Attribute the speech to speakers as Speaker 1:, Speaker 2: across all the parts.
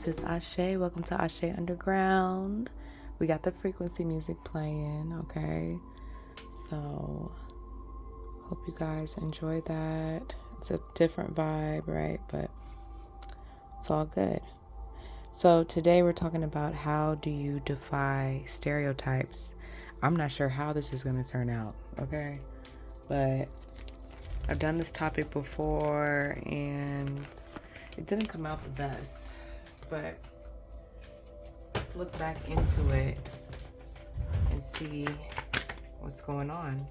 Speaker 1: is Ashay. Welcome to Asè'Underground. We got the frequency music playing, okay? So, hope you guys enjoy that. It's a different vibe, right? But it's all good. So, today we're talking about how do you defy stereotypes. I'm not sure how this is going to turn out, okay? But I've done this topic before and it didn't come out the best. But let's look back into it and see what's going on.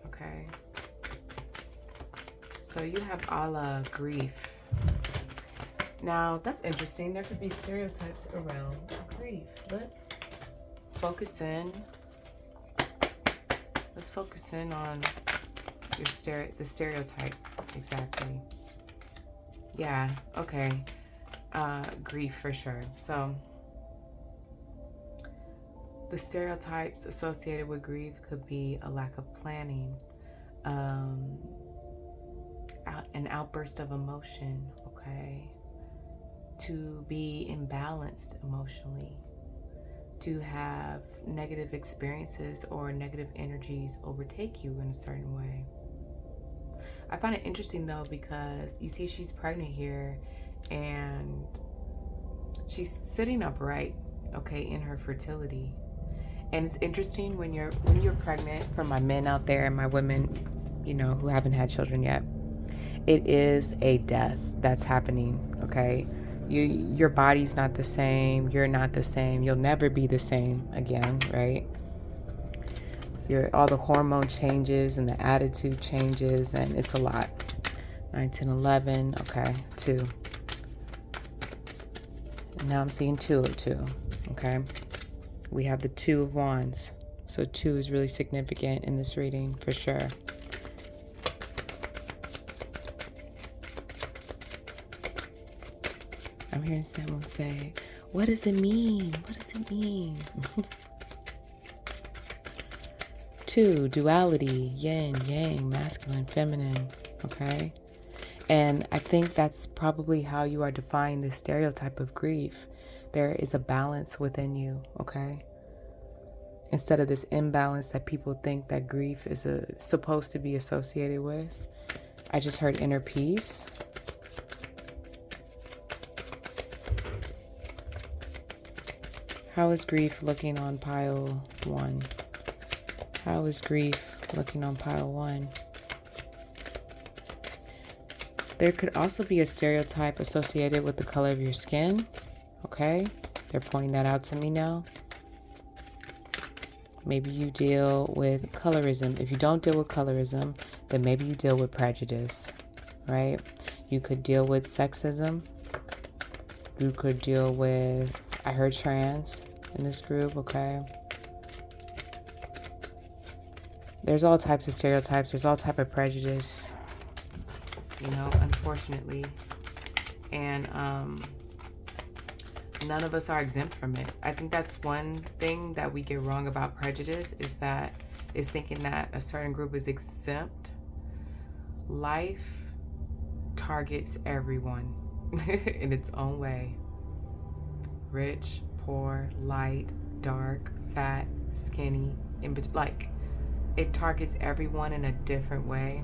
Speaker 1: Okay. So you have Allah grief. Now that's interesting. There could be stereotypes around grief. Let's focus in. Let's focus in on the stereotype exactly. Yeah, okay. Grief for sure. So the stereotypes associated with grief could be a lack of planning, an outburst of emotion, okay? To be imbalanced emotionally, to have negative experiences or negative energies overtake you in a certain way. I find it interesting though because you see she's pregnant here and she's sitting upright, okay, in her fertility. And it's interesting when you're pregnant, for my men out there and my women, you know, who haven't had children yet, it is a death that's happening, okay? Your body's not the same, you're not the same, you'll never be the same again, right? All the hormone changes and the attitude changes, and it's a lot. 9, 10, 11, okay, 2. And now I'm seeing 2 of 2, okay? We have the 2 of Wands. So 2 is really significant in this reading, for sure. I'm hearing someone say, what does it mean? What does it mean? 2, duality, yin, yang, masculine, feminine, okay? And I think that's probably how you are defying this stereotype of grief. There is a balance within you, okay? Instead of this imbalance that people think that grief is supposed to be associated with. I just heard inner peace. How is grief looking on pile 1? How is grief looking on pile 1? There could also be a stereotype associated with the color of your skin. Okay, they're pointing that out to me now. Maybe you deal with colorism. If you don't deal with colorism, then maybe you deal with prejudice, right? You could deal with sexism. You could deal with, I heard trans in this group, okay? There's all types of stereotypes. There's all type of prejudice, you know, unfortunately. And none of us are exempt from it. I think that's one thing that we get wrong about prejudice is thinking that a certain group is exempt. Life targets everyone in its own way. Rich, poor, light, dark, fat, skinny, like it targets everyone in a different way.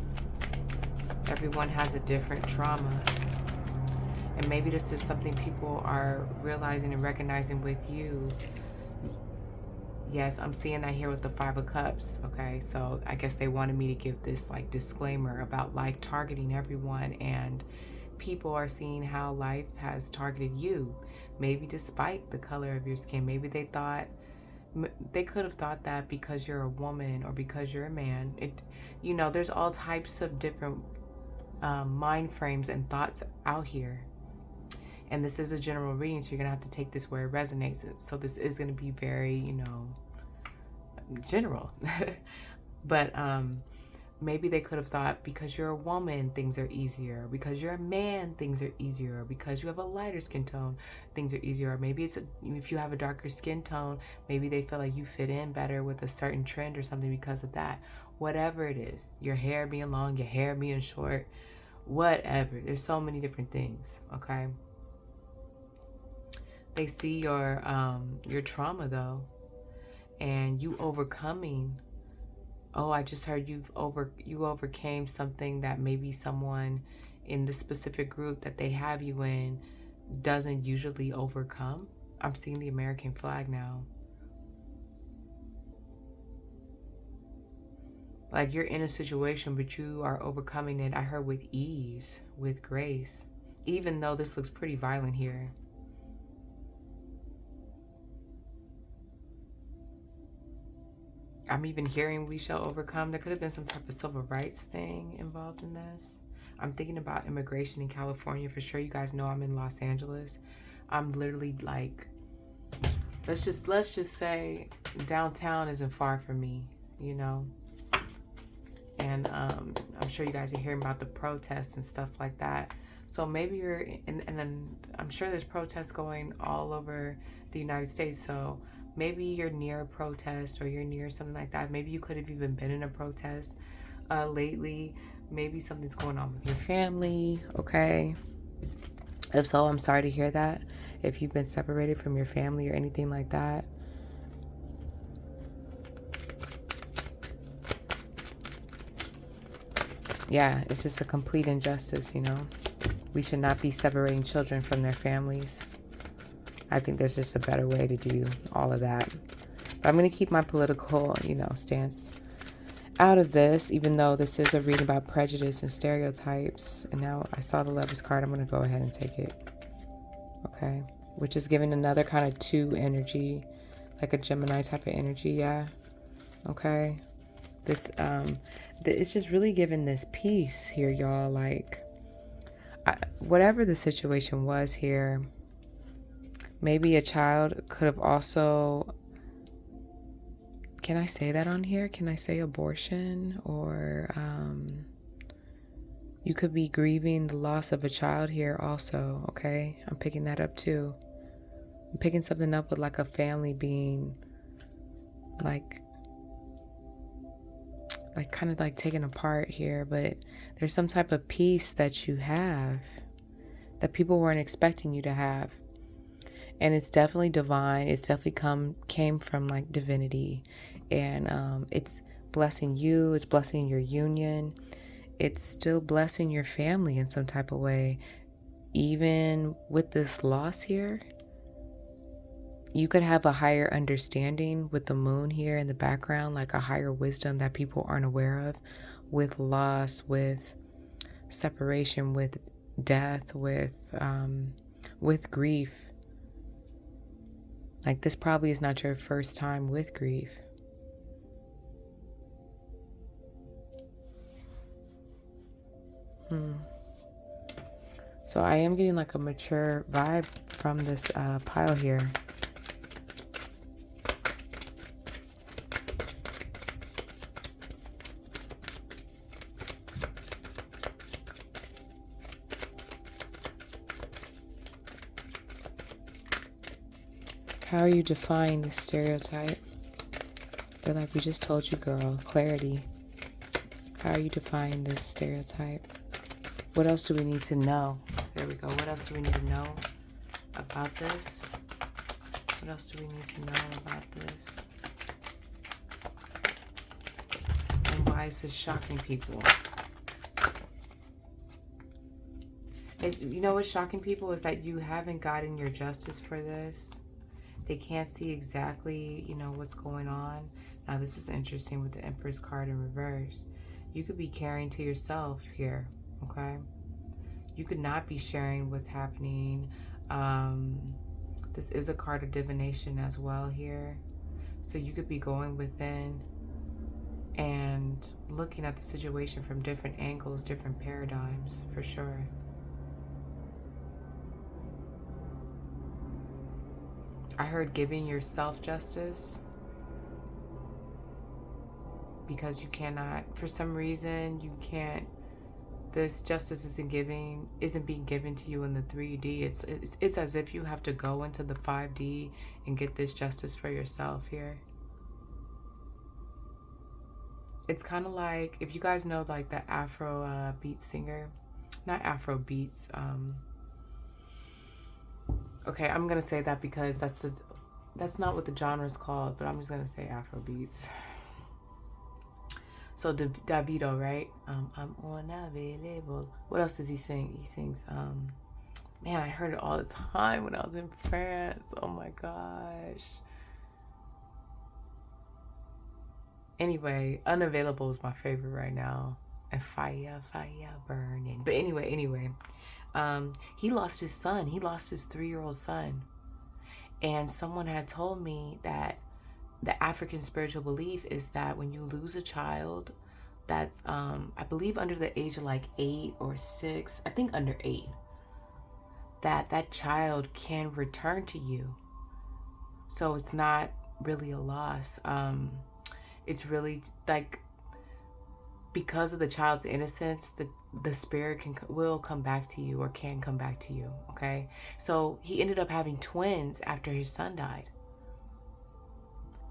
Speaker 1: Everyone has a different trauma. And maybe this is something people are realizing and recognizing with you. Yes, I'm seeing that here with the 5 of Cups, okay? So I guess they wanted me to give this like disclaimer about life targeting everyone, and people are seeing how life has targeted you. Maybe despite the color of your skin. Maybe they could have thought that because you're a woman or because you're a man. You know, there's all types of different mind frames and thoughts out here. And this is a general reading, so you're going to have to take this where it resonates. So this is going to be very, you know, general. But maybe they could have thought because you're a woman, things are easier. Because you're a man, things are easier. Because you have a lighter skin tone, things are easier. Or maybe if you have a darker skin tone, maybe they feel like you fit in better with a certain trend or something because of that. Whatever it is, your hair being long, your hair being short, whatever. There's so many different things, okay? They see your trauma though, and you overcoming. Oh, I just heard you overcame something that maybe someone in the specific group that they have you in doesn't usually overcome. I'm seeing the American flag now. Like you're in a situation, but you are overcoming it, I heard, with ease, with grace, even though this looks pretty violent here. I'm even hearing we shall overcome. There could have been some type of civil rights thing involved in this. I'm thinking about immigration in California for sure. You guys know I'm in Los Angeles. I'm literally like, let's just say downtown isn't far from me, you know. And I'm sure you guys are hearing about the protests and stuff like that. So maybe you're, and then I'm sure there's protests going all over the United States. So maybe you're near a protest or you're near something like that. Maybe you could have even been in a protest lately. Maybe something's going on with your family, okay? If so, I'm sorry to hear that. If you've been separated from your family or anything like that. Yeah, it's just a complete injustice, you know? We should not be separating children from their families. I think there's just a better way to do all of that. But I'm going to keep my political, you know, stance out of this, even though this is a reading about prejudice and stereotypes. And now I saw the Lover's card. I'm going to go ahead and take it. Okay. Which is giving another kind of 2 energy, like a Gemini type of energy. Yeah. Okay. This, it's just really giving this peace here, y'all. Like, whatever the situation was here, maybe a child could have also, can I say that on here? Can I say abortion? Or you could be grieving the loss of a child here also, okay? I'm picking that up too. I'm picking something up with like a family being like kind of like taken apart here, but there's some type of peace that you have that people weren't expecting you to have. And it's definitely divine. It's definitely came from like divinity, and it's blessing you. It's blessing your union. It's still blessing your family in some type of way. Even with this loss here, you could have a higher understanding with the moon here in the background, like a higher wisdom that people aren't aware of, with loss, with separation, with death, with grief. Like, this probably is not your first time with grief. So I am getting like a mature vibe from this pile here. How are you defying this stereotype? They're like, we just told you, girl. Clarity. How are you defying this stereotype? What else do we need to know? There we go. What else do we need to know about this? What else do we need to know about this? And why is this shocking people? You know what's shocking people is that you haven't gotten your justice for this. They can't see exactly, you know, what's going on. Now, this is interesting with the Empress card in reverse. You could be carrying to yourself here, okay? You could not be sharing what's happening. This is a card of divination as well here. So you could be going within and looking at the situation from different angles, different paradigms, for sure. I heard giving yourself justice, because you cannot, for some reason, you can't, this justice isn't being given to you in the 3D. It's as if you have to go into the 5D and get this justice for yourself here. It's kind of like, if you guys know like the Afro beat singer, not Afro beats, Okay, I'm gonna say that because that's not what the genre is called, but I'm just gonna say Afro beats. So Davido, right? I'm unavailable. What else does he sing? He sings, man, I heard it all the time when I was in France. Oh my gosh. Anyway, Unavailable is my favorite right now. And Fire, Fire Burning. But anyway, he lost his son. He lost his 3-year-old son. And someone had told me that the African spiritual belief is that when you lose a child that's, I believe under the age of like 8 or 6, I think under 8, that child can return to you. So it's not really a loss. It's really like, because of the child's innocence, the spirit will come back to you, or can come back to you. Okay, so he ended up having twins after his son died.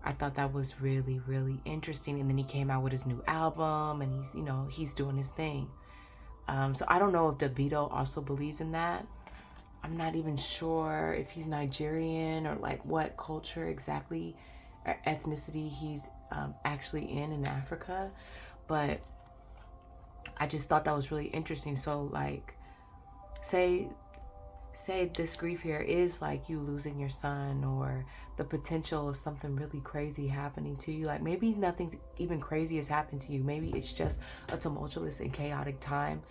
Speaker 1: I thought that was really, really interesting. And then he came out with his new album, and he's doing his thing. So I don't know if Davido also believes in that. I'm not even sure if he's Nigerian or like what culture exactly, or ethnicity he's actually in Africa. But I just thought that was really interesting. So like, say this grief here is like you losing your son, or the potential of something really crazy happening to you. Like maybe nothing's even crazy has happened to you. Maybe it's just a tumultuous and chaotic time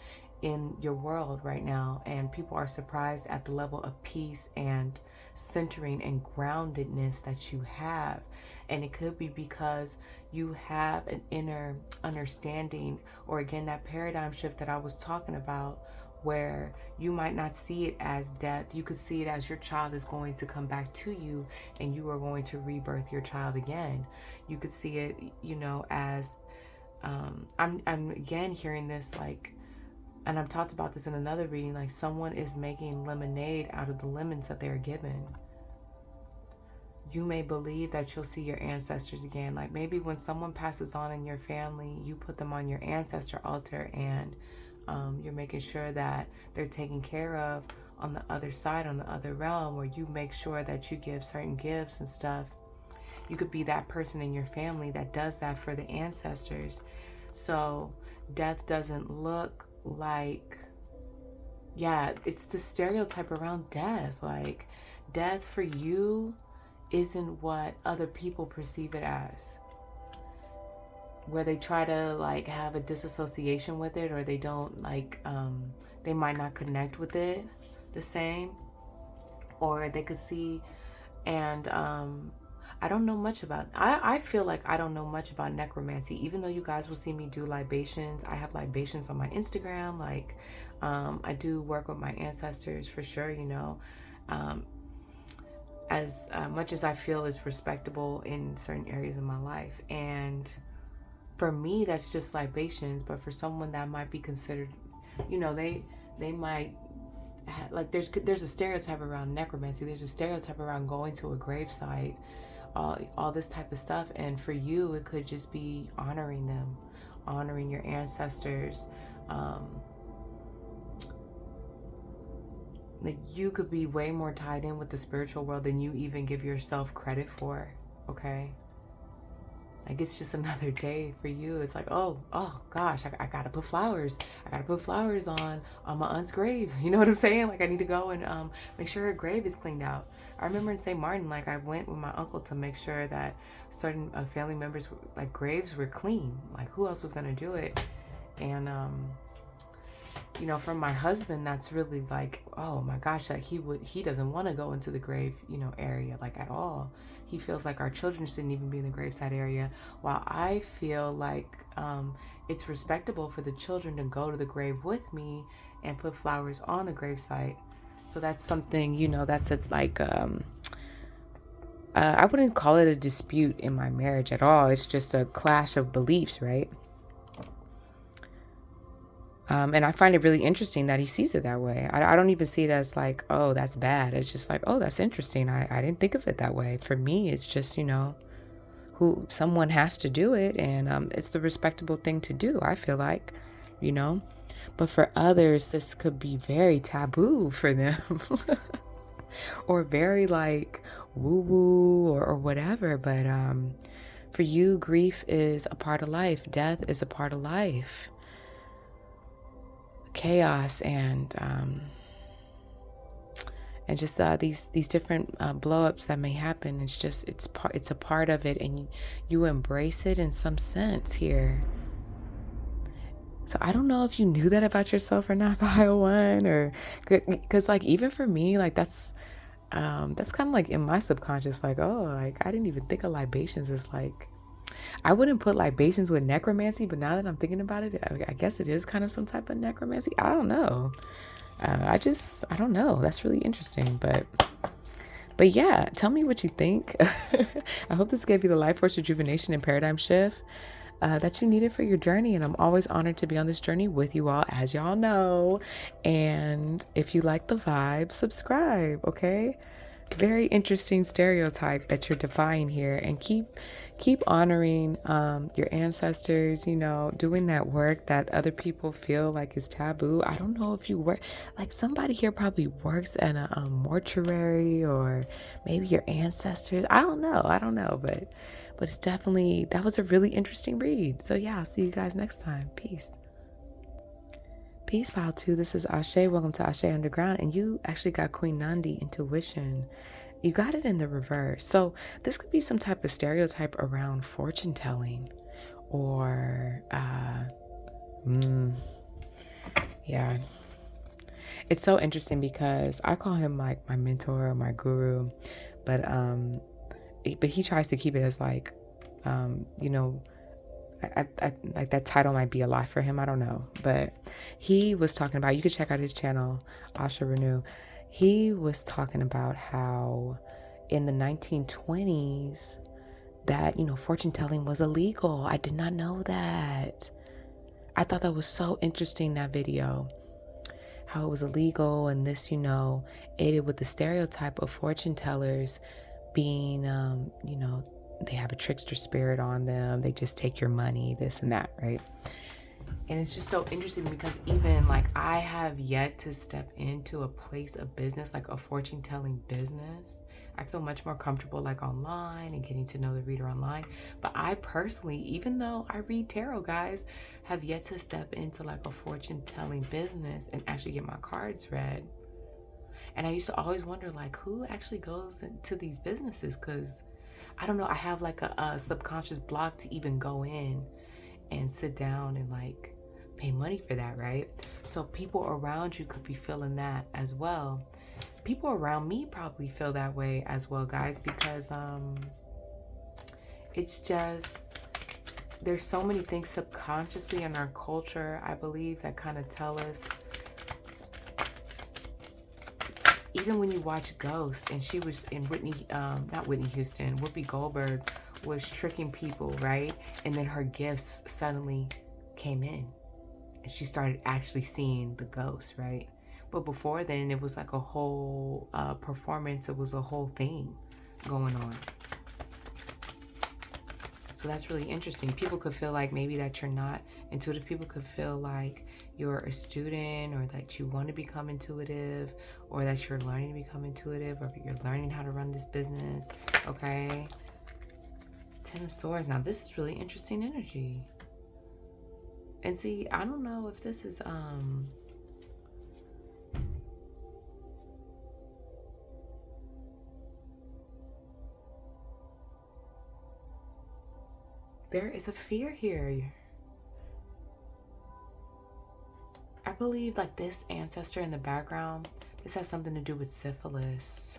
Speaker 1: in your world right now, and people are surprised at the level of peace and centering and groundedness that you have. And it could be because you have an inner understanding, or again, that paradigm shift that I was talking about, where you might not see it as death. You could see it as your child is going to come back to you, and you are going to rebirth your child again. You could see it, as I'm again hearing this, like, and I've talked about this in another reading, like someone is making lemonade out of the lemons that they're given. You may believe that you'll see your ancestors again. Like maybe when someone passes on in your family, you put them on your ancestor altar, and you're making sure that they're taken care of on the other side, on the other realm, or you make sure that you give certain gifts and stuff. You could be that person in your family that does that for the ancestors. So death doesn't look like, it's the stereotype around death. Like death for you isn't what other people perceive it as, where they try to like have a disassociation with it, or they don't like, they might not connect with it the same, or they could see, and I don't know much about, I feel like I don't know much about necromancy, even though you guys will see me do libations. I have libations on my Instagram. Like, I do work with my ancestors for sure, as much as I feel is respectable in certain areas of my life. And for me, that's just libations. But for someone that might be considered, they might like, there's a stereotype around necromancy. There's a stereotype around going to a gravesite, all this type of stuff. And for you, it could just be honoring them, honoring your ancestors. Like you could be way more tied in with the spiritual world than you even give yourself credit for. Okay, like it's just another day for you. It's like, oh gosh, I gotta put flowers. I gotta put flowers on my aunt's grave. You know what I'm saying? Like I need to go and make sure her grave is cleaned out. I remember in St. Martin, like I went with my uncle to make sure that certain family members, like graves were clean. Like who else was gonna do it? And from my husband, that's really like, oh my gosh, like he doesn't want to go into the grave, area, like at all. He feels like our children shouldn't even be in the graveside area, while I feel like it's respectable for the children to go to the grave with me and put flowers on the gravesite. So that's something, that's I wouldn't call it a dispute in my marriage at all. It's just a clash of beliefs, right? And I find it really interesting that he sees it that way. I don't even see it as like, oh, that's bad. It's just like, oh, that's interesting. I didn't think of it that way. For me, it's just, who someone has to do it. And it's the respectable thing to do, I feel like, But for others, this could be very taboo for them. or very like woo woo or whatever. But for you, grief is a part of life. Death is a part of life. Chaos and just these different blow-ups that may happen. It's a part of it, and you embrace it in some sense here. So I don't know if you knew that about yourself or not, Pile One, or because like even for me, like that's kind of like in my subconscious, like, oh, like I didn't even think of libations as like, I wouldn't put libations with necromancy, but now that I'm thinking about it, I guess it is kind of some type of necromancy. I don't know. I don't know. That's really interesting. But yeah, tell me what you think. I hope this gave you the life force rejuvenation and paradigm shift that you needed for your journey. And I'm always honored to be on this journey with you all, as y'all know. And if you like the vibe, subscribe, okay? Very interesting stereotype that you're defying here, and keep honoring your ancestors, you know, doing that work that other people feel like is taboo. I don't know if you work, like somebody here probably works in a mortuary, or maybe your ancestors. I don't know, but it's definitely, that was a really interesting read. So yeah, I'll see you guys next time. Peace. Peace, Pile 2. This is Ashe. Welcome to Asè'Underground. And you actually got Queen Nandi, intuition. You got it in the reverse. So this could be some type of stereotype around fortune telling, or yeah. It's so interesting because I call him like my mentor or my guru, but he tries to keep it as like, you know, I like that title might be a lot for him. I don't know, but he was talking about, you could check out his channel, Asha Renew. He was talking about how in the 1920s that, you know, fortune telling was illegal. I did not know that. I thought that was so interesting, that video, how it was illegal, and this, you know, aided with the stereotype of fortune tellers being, you know, they have a trickster spirit on them. They just take your money, this and that, right? And it's just so interesting because even like I have yet to step into a place of business, like a fortune telling business. I feel much more comfortable like online and getting to know the reader online. But I personally, even though I read tarot, guys, have yet to step into like a fortune telling business and actually get my cards read. And I used to always wonder like who actually goes into these businesses, because I don't know, I have like a subconscious block to even go in and sit down and like pay money for that, right? So people around you could be feeling that as well. People around me probably feel that way as well, guys, because it's just, there's so many things subconsciously in our culture, I believe, that kind of tell us. Even when you watch Ghost, and she was in not Whitney Houston, Whoopi Goldberg was tricking people, right? And then her gifts suddenly came in and she started actually seeing the ghost, right? But before then, it was like a whole performance. It was a whole thing going on. So that's really interesting. People could feel like maybe that you're not intuitive. People could feel like you're a student, or that you want to become intuitive, or that you're learning to become intuitive, or you're learning how to run this business, okay? Ten of Swords. Now this is really interesting energy. And see, I don't know if this is there is a fear here. I believe like this ancestor in the background, this has something to do with syphilis.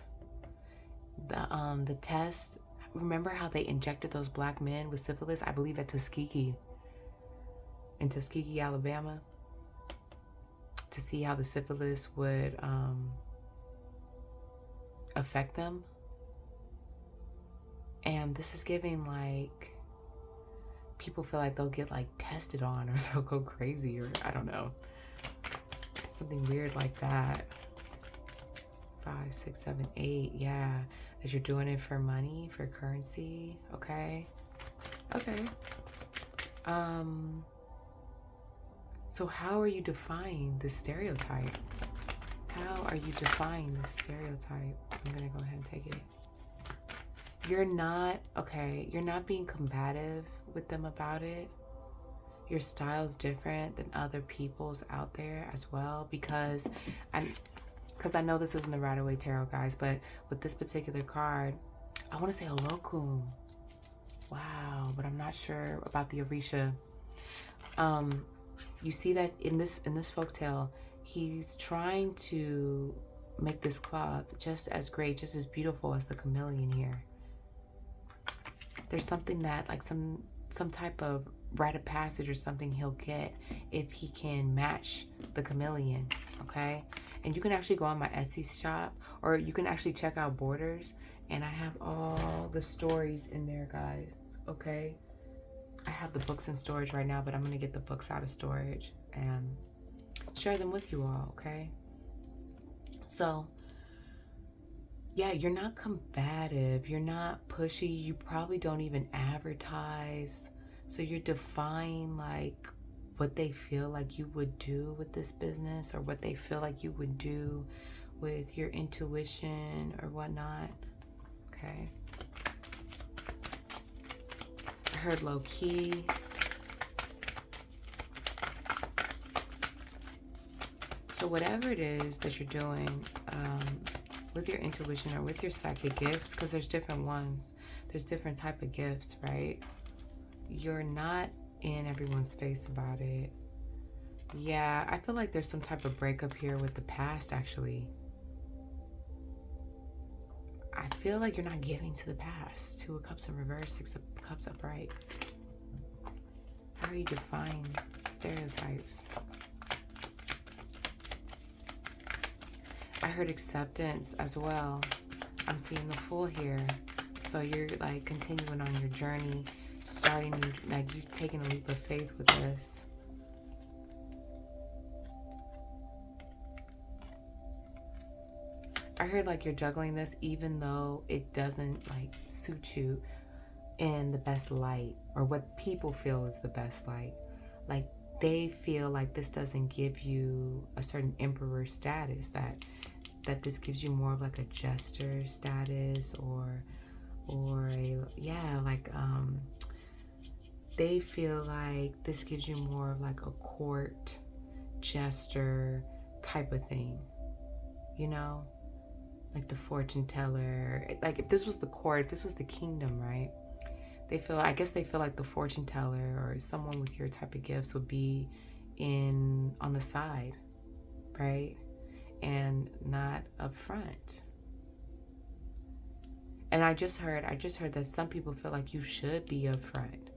Speaker 1: The test, remember how they injected those black men with syphilis? I believe at Tuskegee, in Tuskegee, Alabama, to see how the syphilis would affect them. And this is giving like, people feel like they'll get like tested on, or they'll go crazy, or I don't know, something weird like that. 5, 6, 7, 8. Yeah, that you're doing it for money, for currency. Okay. So how are you defying this stereotype? How are you defying this stereotype? I'm gonna go ahead and take it. You're not, okay, you're not being combative with them about it. Your style's different than other people's out there as well, because I know this isn't the Rider-Waite Tarot, guys, but with this particular card, I want to say Olokun. Wow, but I'm not sure about the Orisha. You see that in this folktale, he's trying to make this cloth just as great, just as beautiful as the chameleon here. There's something that, like some type of rite of passage or something he'll get if he can match the chameleon, okay? And you can actually go on my Etsy shop, or you can actually check out Borders, and I have all the stories in there, guys, okay? I have the books in storage right now, but I'm gonna get the books out of storage and share them with you all, okay? So, yeah, you're not combative, you're not pushy, you probably don't even advertise. So you're defying like what they feel like you would do with this business, or what they feel like you would do with your intuition or whatnot, okay? I heard low key. So whatever it is that you're doing, with your intuition or with your psychic gifts, because there's different ones, there's different type of gifts, right? You're not in everyone's face about it. Yeah, I feel like there's some type of breakup here with the past, actually. I feel like you're not giving to the past. 2 of Cups in reverse, 6 of Cups upright. How are you defying stereotypes? I heard acceptance as well. I'm seeing the Fool here. So you're like continuing on your journey, starting, like you've taken a leap of faith with this. I heard like you're juggling this even though it doesn't like suit you in the best light, or what people feel is the best light. Like they feel like this doesn't give you a certain emperor status, that this gives you more of like a jester status, or a, yeah, like they feel like this gives you more of like a court jester type of thing, you know, like the fortune teller. Like if this was the court, if this was the kingdom, right? They feel, I guess they feel like the fortune teller or someone with your type of gifts would be on the side, right? And not up front. And I just heard that some people feel like you should be up front,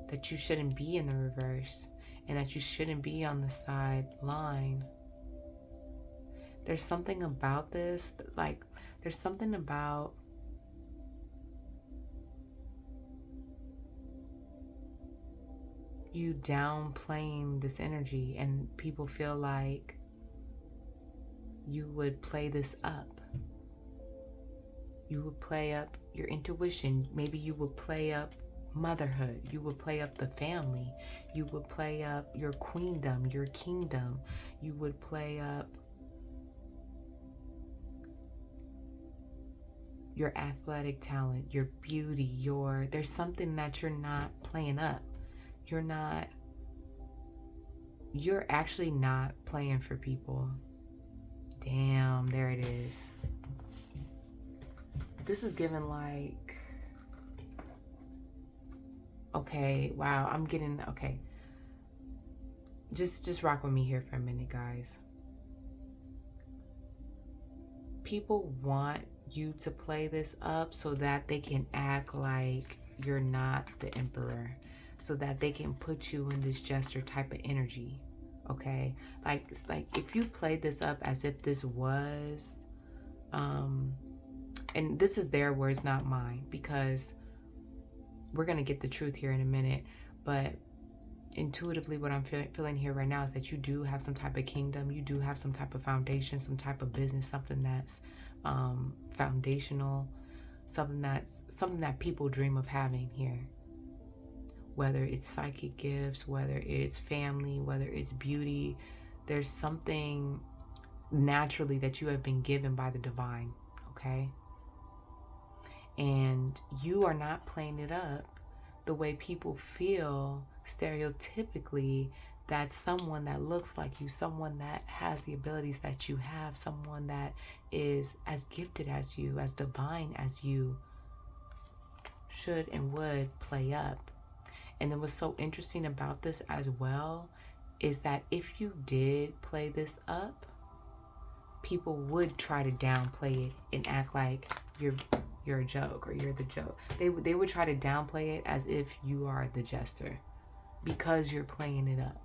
Speaker 1: that you shouldn't be in the reverse, and that you shouldn't be on the sideline. There's something about this, like there's something about you downplaying this energy, and people feel like you would play this up. You would play up your intuition. Maybe you would play up motherhood. You would play up the family. You would play up your queendom, your kingdom. You would play up your athletic talent, your beauty, there's something that you're not playing up. You're actually not playing for people. Damn, there it is. This is given like, okay, wow, I'm getting, okay. Just rock with me here for a minute, guys. People want you to play this up so that they can act like you're not the emperor, so that they can put you in this jester type of energy, okay? Like, it's like if you played this up as if this was, and this is their words, not mine, because we're gonna get the truth here in a minute, but intuitively what I'm feeling here right now is that you do have some type of kingdom, you do have some type of foundation, some type of business, something that's foundational, something that people dream of having here. Whether it's psychic gifts, whether it's family, whether it's beauty, there's something naturally that you have been given by the divine, okay? And you are not playing it up the way people feel stereotypically, that someone that looks like you, someone that has the abilities that you have, someone that is as gifted as you, as divine as you, should and would play up. And then what's so interesting about this as well is that if you did play this up, people would try to downplay it and act like you're a joke, or you're the joke. They would try to downplay it as if you are the jester because you're playing it up.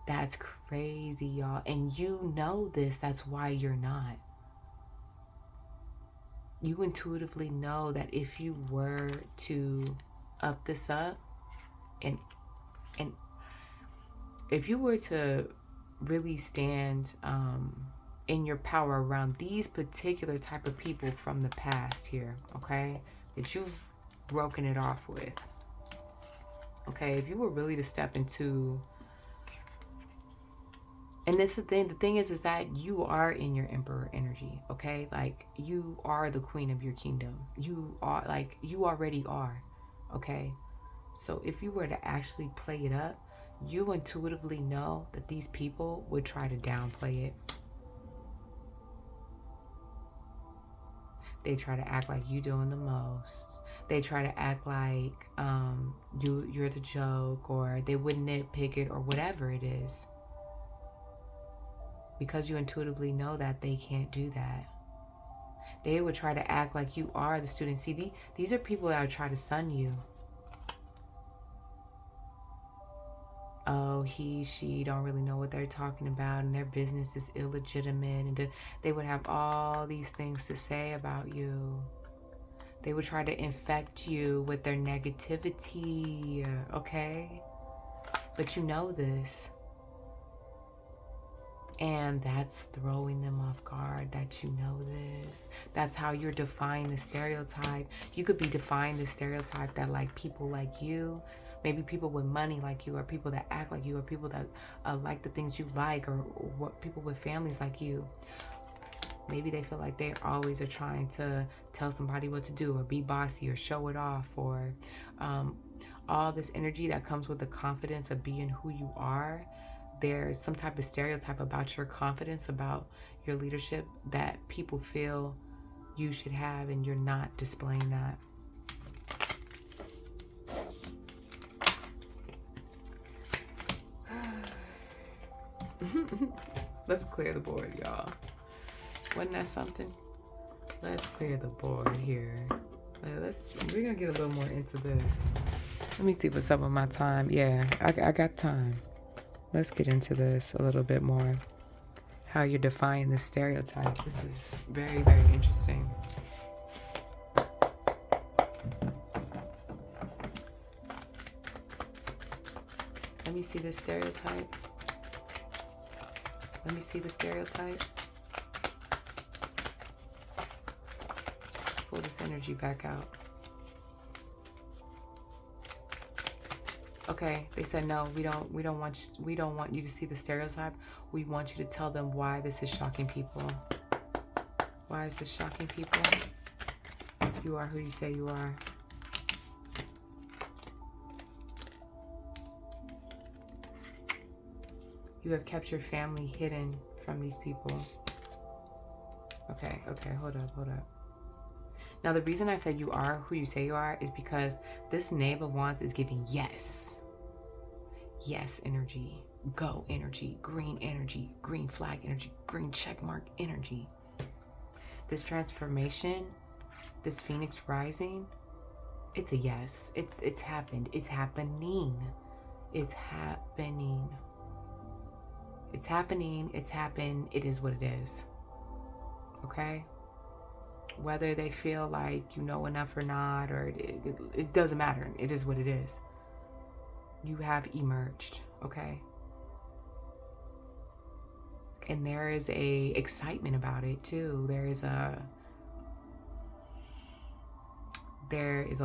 Speaker 1: That's crazy, y'all. And you know this. That's why you're not. You intuitively know that if you were to up this up, and if you were to really stand in your power around these particular type of people from the past here, okay, that you've broken it off with, okay, if you were really to step into, and this is the thing is that you are in your emperor energy, okay? Like, you are the queen of your kingdom. You are, like, you already are, okay? So if you were to actually play it up, you intuitively know that these people would try to downplay it. They try to act like you doing the most. They try to act like you're the joke, or they wouldn't nitpick it, or whatever it is. Because you intuitively know that they can't do that. They would try to act like you are the student. See, these are people that would try to sun you. Oh, she don't really know what they're talking about, and their business is illegitimate, and they would have all these things to say about you. They would try to infect you with their negativity, okay? But you know this. And that's throwing them off guard, that you know this. That's how you're defying the stereotype. You could be defying the stereotype that, like, people like you, maybe people with money like you, or people that act like you, or people that like the things you like, or what people with families like you. Maybe they feel like they always are trying to tell somebody what to do, or be bossy, or show it off, or all this energy that comes with the confidence of being who you are. There's some type of stereotype about your confidence, about your leadership, that people feel you should have, and you're not displaying that. Let's clear the board, y'all. Wasn't that something? Let's clear the board here. We're gonna get a little more into this. Let me see what's up with my time. Yeah, I got time. Let's get into this a little bit more. How you're defying the stereotype. This is very, very interesting. Let me see the stereotype. Let me see the stereotype. Let's pull this energy back out. Okay, they said no, we don't want you to see the stereotype. We want you to tell them why this is shocking people. Why is this shocking people? You are who you say you are. You have kept your family hidden from these people. Okay, hold up. Now, the reason I said you are who you say you are is because this Knave of Wands is giving yes. Yes energy, go energy, green flag energy, green check mark energy. This transformation, this Phoenix rising, it's a yes. It's happened. It's happening. It's happening. It's happening. It's happened. It is what it is. Okay? Whether they feel like you know enough or not, or it doesn't matter. It is what it is. You have emerged, okay? And there is a excitement about it too. There is a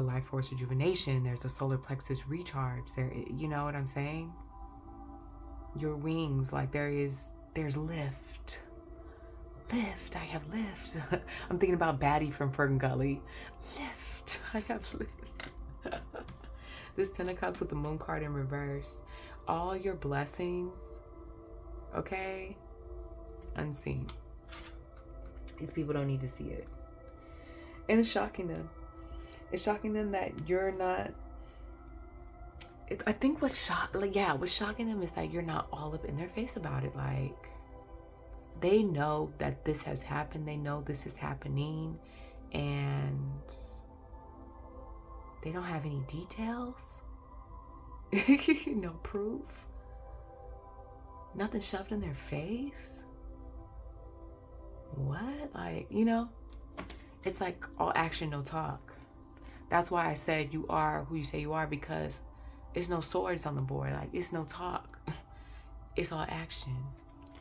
Speaker 1: life force rejuvenation. There's a solar plexus recharge. There, you know what I'm saying? Your wings, like there is there's lift. Lift, I have lift. I'm thinking about Batty from Fern Gully. Lift, I have lift. This 10 of Cups with the Moon card in reverse. All your blessings, okay, unseen. These people don't need to see it. And it's shocking them. It's shocking them that you're not, I think what's shocking them is that you're not all up in their face about it. Like, they know that this has happened. They know this is happening. And they don't have any details. No proof. Nothing shoved in their face. What? Like, you know, it's like all action, no talk. That's why I said you are who you say you are, because there's no swords on the board. Like, it's no talk. It's all action.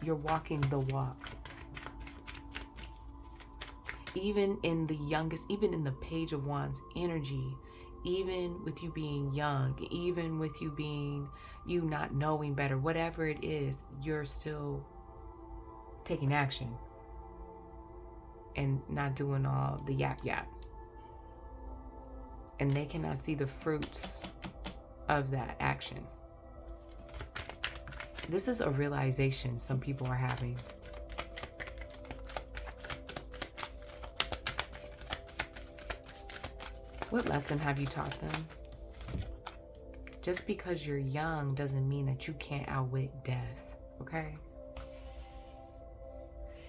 Speaker 1: You're walking the walk. Even in the youngest, even in the Page of Wands energy, even with you being young, even with you being, you not knowing better, whatever it is, you're still taking action and not doing all the yap yap. And they cannot see the fruits of that action. This is a realization some people are having. What lesson have you taught them? Just because you're young doesn't mean that you can't outwit death, okay?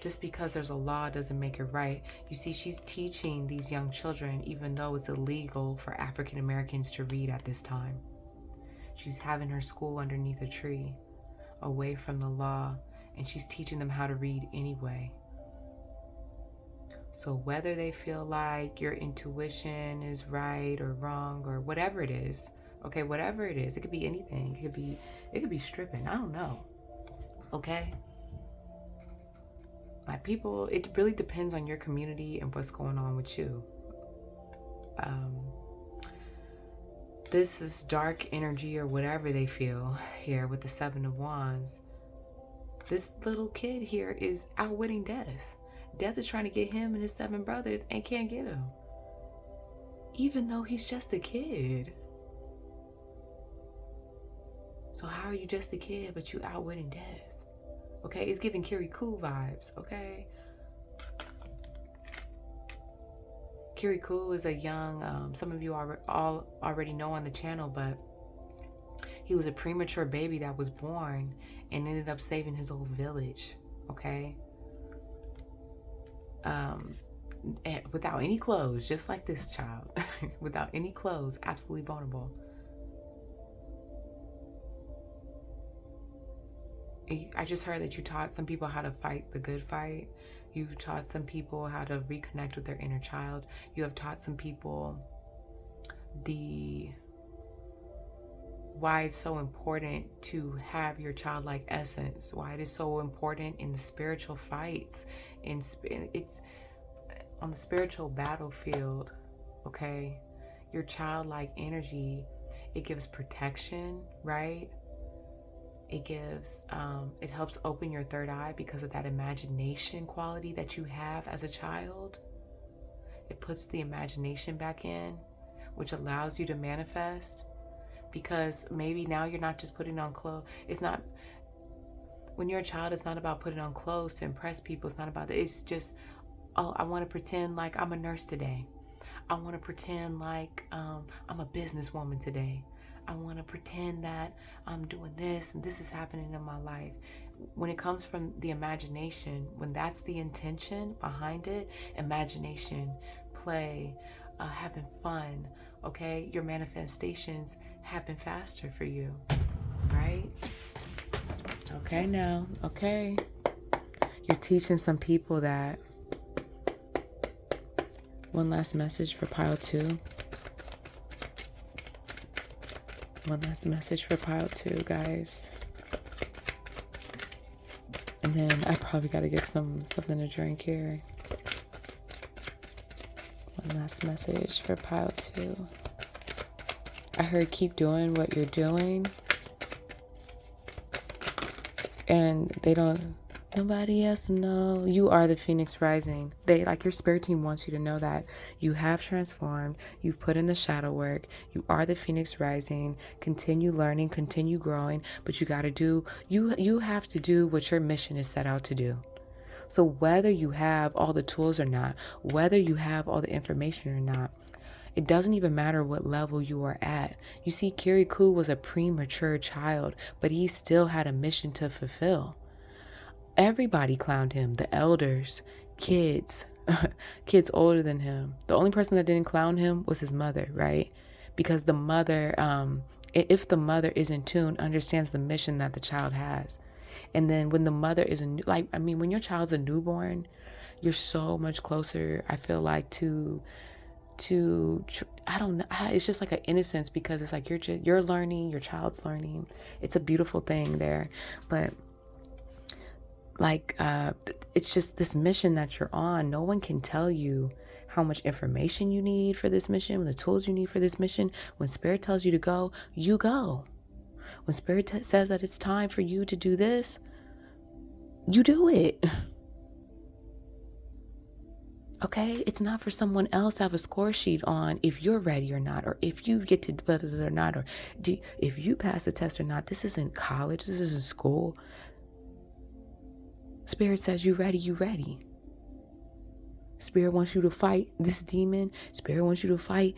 Speaker 1: Just because there's a law doesn't make it right. You see, she's teaching these young children, even though it's illegal for African Americans to read at this time. She's having her school underneath a tree, away from the law, and she's teaching them how to read anyway. So whether they feel like your intuition is right or wrong or whatever it is, okay, whatever it is, it could be anything. It could be stripping. I don't know. Okay? Like, people, it really depends on your community and what's going on with you. This is dark energy or whatever they feel here with the 7 of Wands. This little kid here is outwitting death. Death is trying to get him and his 7 brothers and can't get him. Even though he's just a kid. So how are you just a kid but you outwitting death? Okay, it's giving Kirikou vibes, okay? Kirikou is a young, some of you all already know on the channel, but he was a premature baby that was born and ended up saving his whole village, okay? Without any clothes, just like this child. Without any clothes, absolutely vulnerable. I just heard that you taught some people how to fight the good fight. You've taught some people how to reconnect with their inner child. You have taught some people why it's so important to have your childlike essence, why it is so important in the spiritual fights, it's on the spiritual battlefield, okay? Your childlike energy, it gives protection, right? It gives, it helps open your third eye because of that imagination quality that you have as a child. It puts the imagination back in, which allows you to manifest, because maybe now you're not just putting on clothes. It's not, when you're a child, it's not about putting on clothes to impress people. It's not about that. It's just, oh, I want to pretend like I'm a nurse today. I want to pretend like I'm a businesswoman today. I want to pretend that I'm doing this and this is happening in my life. When it comes from the imagination, when that's the intention behind it, imagination, play, having fun, okay? Your manifestations happen faster for you, right? Okay, now, okay. You're teaching some people that. One last message for pile 2. One last message for pile 2, guys. And then I probably got to get something to drink here. One last message for pile 2. I heard keep doing what you're doing. And they don't, Nobody else to know. You are the Phoenix rising. Like your spirit team wants you to know that you have transformed. You've put in the shadow work. You are the Phoenix rising. Continue learning, continue growing, but you got to do, you have to do what your mission is set out to do. So whether you have all the tools or not, whether you have all the information or not, it doesn't even matter what level you are at. You see, Kirikou was a premature child, but he still had a mission to fulfill. Everybody clowned him, the elders, kids, kids older than him. The only person that didn't clown him was his mother, right? Because the mother, if the mother is in tune, understands the mission that the child has. And then when the mother is when your child's a newborn, you're so much closer, I feel like, to I don't know, it's just like an innocence, because it's like you're learning, your child's learning. It's a beautiful thing there. But it's just this mission that you're on. No one can tell you how much information you need for this mission, the tools you need for this mission. When spirit tells you to go, you go. When spirit says that it's time for you to do this, you do it. Okay, it's not for someone else to have a score sheet on if you're ready or not, or if you get to blah, blah, blah, or not, or if you pass the test or not. This isn't college. This isn't school. Spirit says you ready, you ready. Spirit wants you to fight this demon. Spirit wants you to fight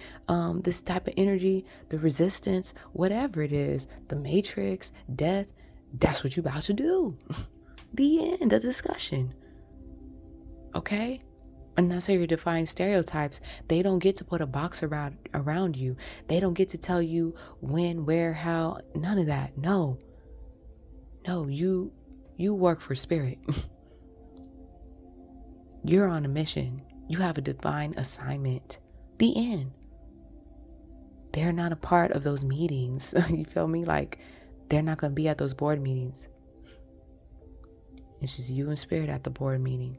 Speaker 1: this type of energy, the resistance, whatever it is, the matrix, death. That's what you're about to do. The end of the discussion. Okay? And that's how you're defying stereotypes. They don't get to put a box around you. They don't get to tell you when, where, how, none of that. No, you work for spirit. You're on a mission. You have a divine assignment. The end. They're not a part of those meetings. You feel me? Like, they're not going to be at those board meetings. It's just you and spirit at the board meeting.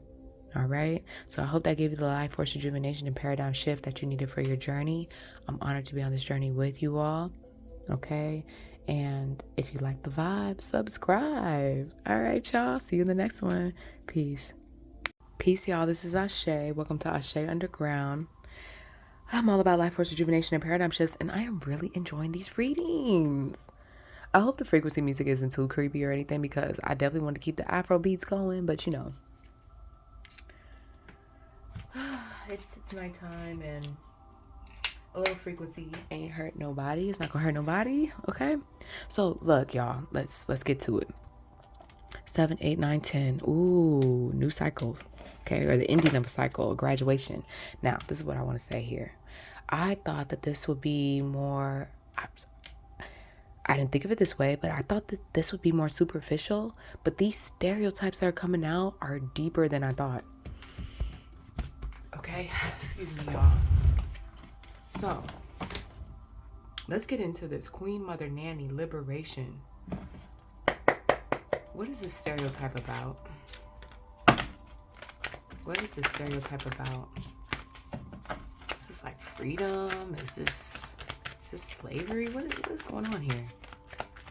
Speaker 1: All right. So I hope that gave you the life force rejuvenation and paradigm shift that you needed for your journey. I'm honored to be on this journey with you all. Okay. And if you like the vibe, subscribe. All right, y'all. See you in the next one. Peace. Peace, y'all. This is Ashay. Welcome to Asè'Underground. I'm all about life force rejuvenation and paradigm shifts, and I am really enjoying these readings. I hope the frequency music isn't too creepy or anything, because I definitely want to keep the Afro beats going, but you know. It's nighttime, and a little frequency ain't hurt nobody. It's not gonna hurt nobody. Okay, so look, y'all, let's get to it. 7, 8, 9, 10. Ooh, new cycles. Okay, or the ending of a cycle, graduation. Now, this is what I want to say here. I thought that this would be more, I didn't think of it this way, but I thought that this would be more superficial. But these stereotypes that are coming out are deeper than I thought. Okay, excuse me, y'all. So, let's get into this. Queen Mother Nanny, liberation. What is this stereotype about? What is this stereotype about? Is this like freedom? Is this slavery? What is going on here?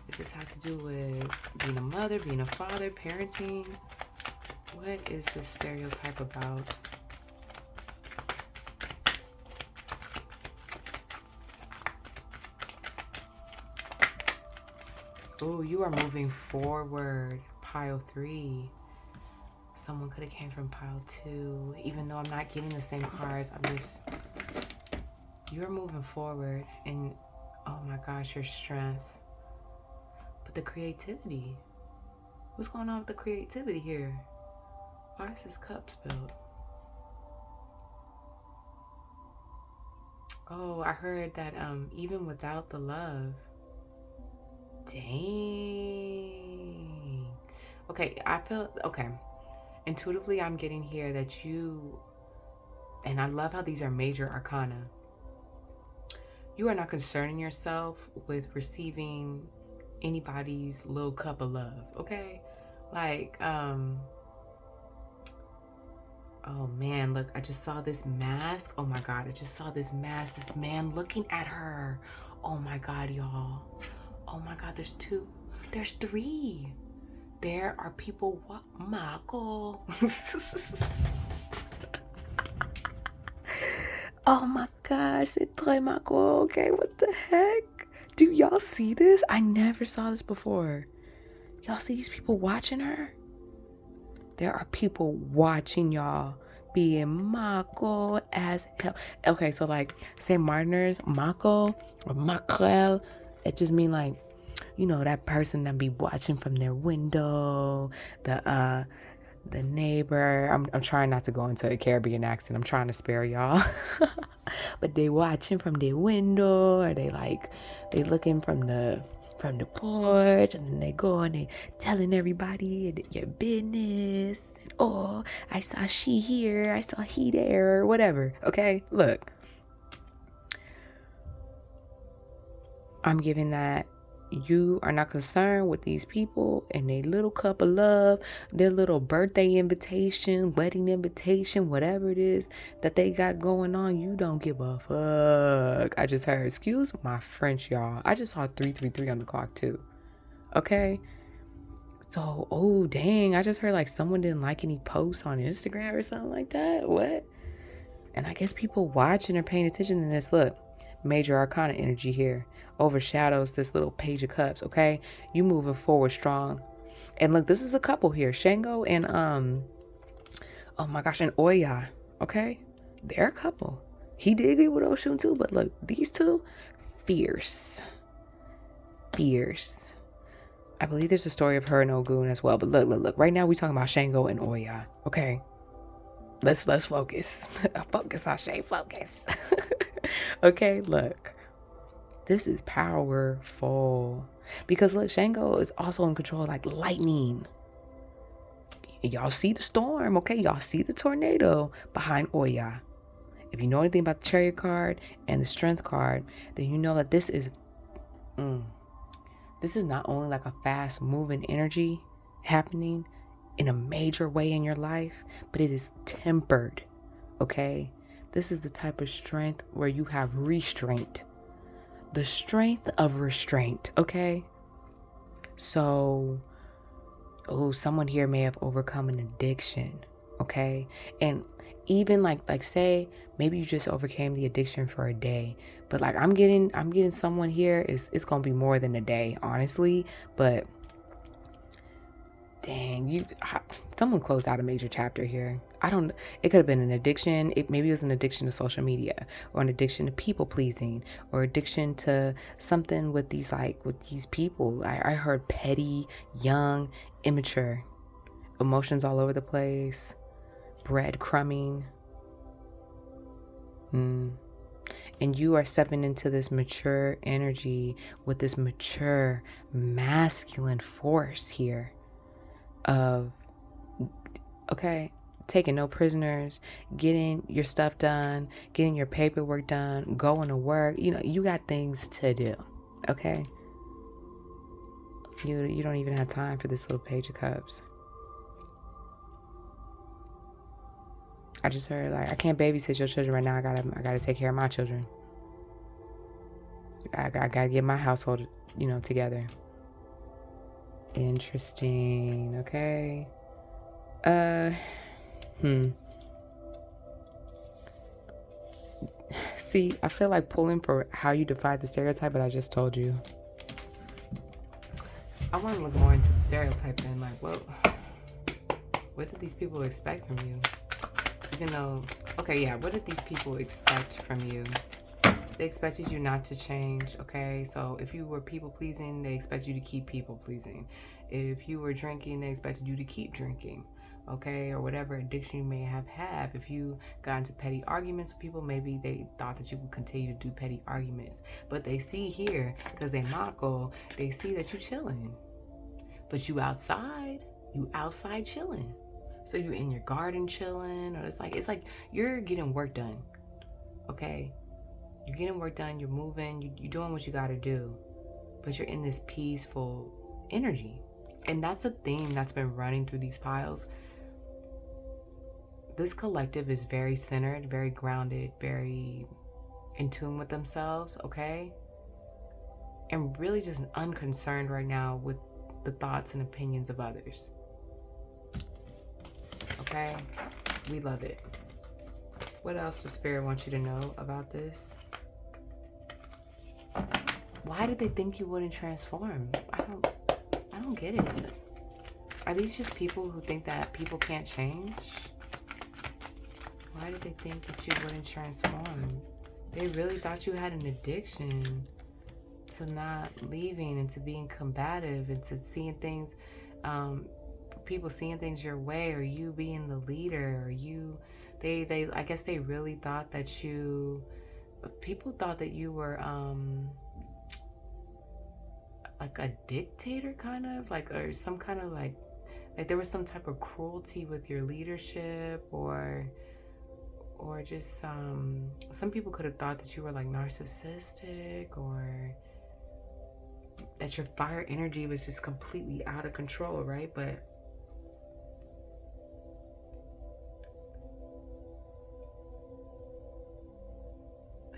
Speaker 1: Does this have to do with being a mother, being a father, parenting? What is this stereotype about? Oh, you are moving forward. Pile 3. Someone could have came from pile 2. Even though I'm not getting the same cards, you're moving forward. And oh my gosh, your strength. But the creativity. What's going on with the creativity here? Why is this cup spilled? Oh, I heard that even without the love. Dang. Okay, okay. Intuitively, I'm getting here that you, and I love how these are major arcana. You are not concerning yourself with receiving anybody's little cup of love, okay? Like, oh man, look, I just saw this mask. Oh my God, I just saw this mask, this man looking at her. Oh my God, y'all. Oh my God, there's 2. There's 3. There are people, what, Michael? Oh my gosh, c'est très Michael. Okay, what the heck? Do y'all see this? I never saw this before. Y'all see these people watching her? There are people watching y'all being Mako as hell. Okay, so like St. Martiners, Mako or Makrel, it just mean like, you know, that person that be watching from their window, the neighbor. I'm trying not to go into a Caribbean accent. I'm trying to spare y'all. But they watching from their window, or they looking from the porch, and then they go and they telling everybody your business. And, oh, I saw she here, I saw he there, or whatever. Okay, look, I'm giving that you are not concerned with these people and their little cup of love, their little birthday invitation, wedding invitation, whatever it is that they got going on. You don't give a fuck. I just heard, excuse my French, y'all. I just saw 333 on the clock too. Okay. So, oh dang, I just heard like someone didn't like any posts on Instagram or something like that. What? And I guess people watching or paying attention to this. Look, major arcana energy here overshadows this little page of cups. Okay, you moving forward strong. And look, this is a couple here, Shango and oh my gosh, and Oya. Okay, they're a couple. He did get with Oshun too, but look, these two, fierce. I believe there's a story of her and Ogun as well. But look, right now we talking about Shango and Oya. Okay, let's focus. Focus, Ahshay, focus. Okay, look, this is powerful because look, Shango is also in control, like lightning. Y'all see the storm, okay? Y'all see the tornado behind Oya. If you know anything about the Chariot card and the Strength card, then you know that this is not only like a fast moving energy happening in a major way in your life, but it is tempered, okay? This is the type of strength where you have restraint. The strength of restraint, okay? So, someone here may have overcome an addiction, okay? And even like say maybe you just overcame the addiction for a day, but like I'm getting someone here, it's gonna be more than a day, honestly. But dang, someone closed out a major chapter here. It could have been an addiction. Maybe it was an addiction to social media, or an addiction to people pleasing, or addiction to something with these people. I heard petty, young, immature, emotions all over the place, breadcrumbing. And you are stepping into this mature energy with this mature masculine force here of, okay, taking no prisoners, getting your stuff done, getting your paperwork done, going to work. You know, you got things to do, okay? You don't even have time for this little page of cups. I just heard, like, I can't babysit your children right now. I gotta take care of my children. I gotta get my household, together. Interesting. Okay. See, I feel like pulling for how you define the stereotype, but I just told you. I want to look more into the stereotype and like, what did these people expect from you? Even though, okay, yeah, what did these people expect from you? They expected you not to change, okay? So if you were people-pleasing, they expect you to keep people-pleasing. If you were drinking, they expected you to keep drinking, okay? Or whatever addiction you may have had. If you got into petty arguments with people, maybe they thought that you would continue to do petty arguments. But they see here, because they Mako, they see that you chilling. But you outside chilling. So you in your garden chilling, or it's like you're getting work done, okay? You're getting work done, you're moving, you're doing what you gotta do, but you're in this peaceful energy. And that's a theme that's been running through these piles. This collective is very centered, very grounded, very in tune with themselves, okay? And really just unconcerned right now with the thoughts and opinions of others. Okay? We love it. What else does Spirit want you to know about this? Why did they think you wouldn't transform? I don't get it. Are these just people who think that people can't change? Why did they think that you wouldn't transform? They really thought you had an addiction to not leaving and to being combative and to seeing things, people seeing things your way, or you being the leader, or you, I guess they really thought that people thought that you were, like a dictator kind of, like, or some kind of like there was some type of cruelty with your leadership, or just some people could have thought that you were like narcissistic, or that your fire energy was just completely out of control, right? But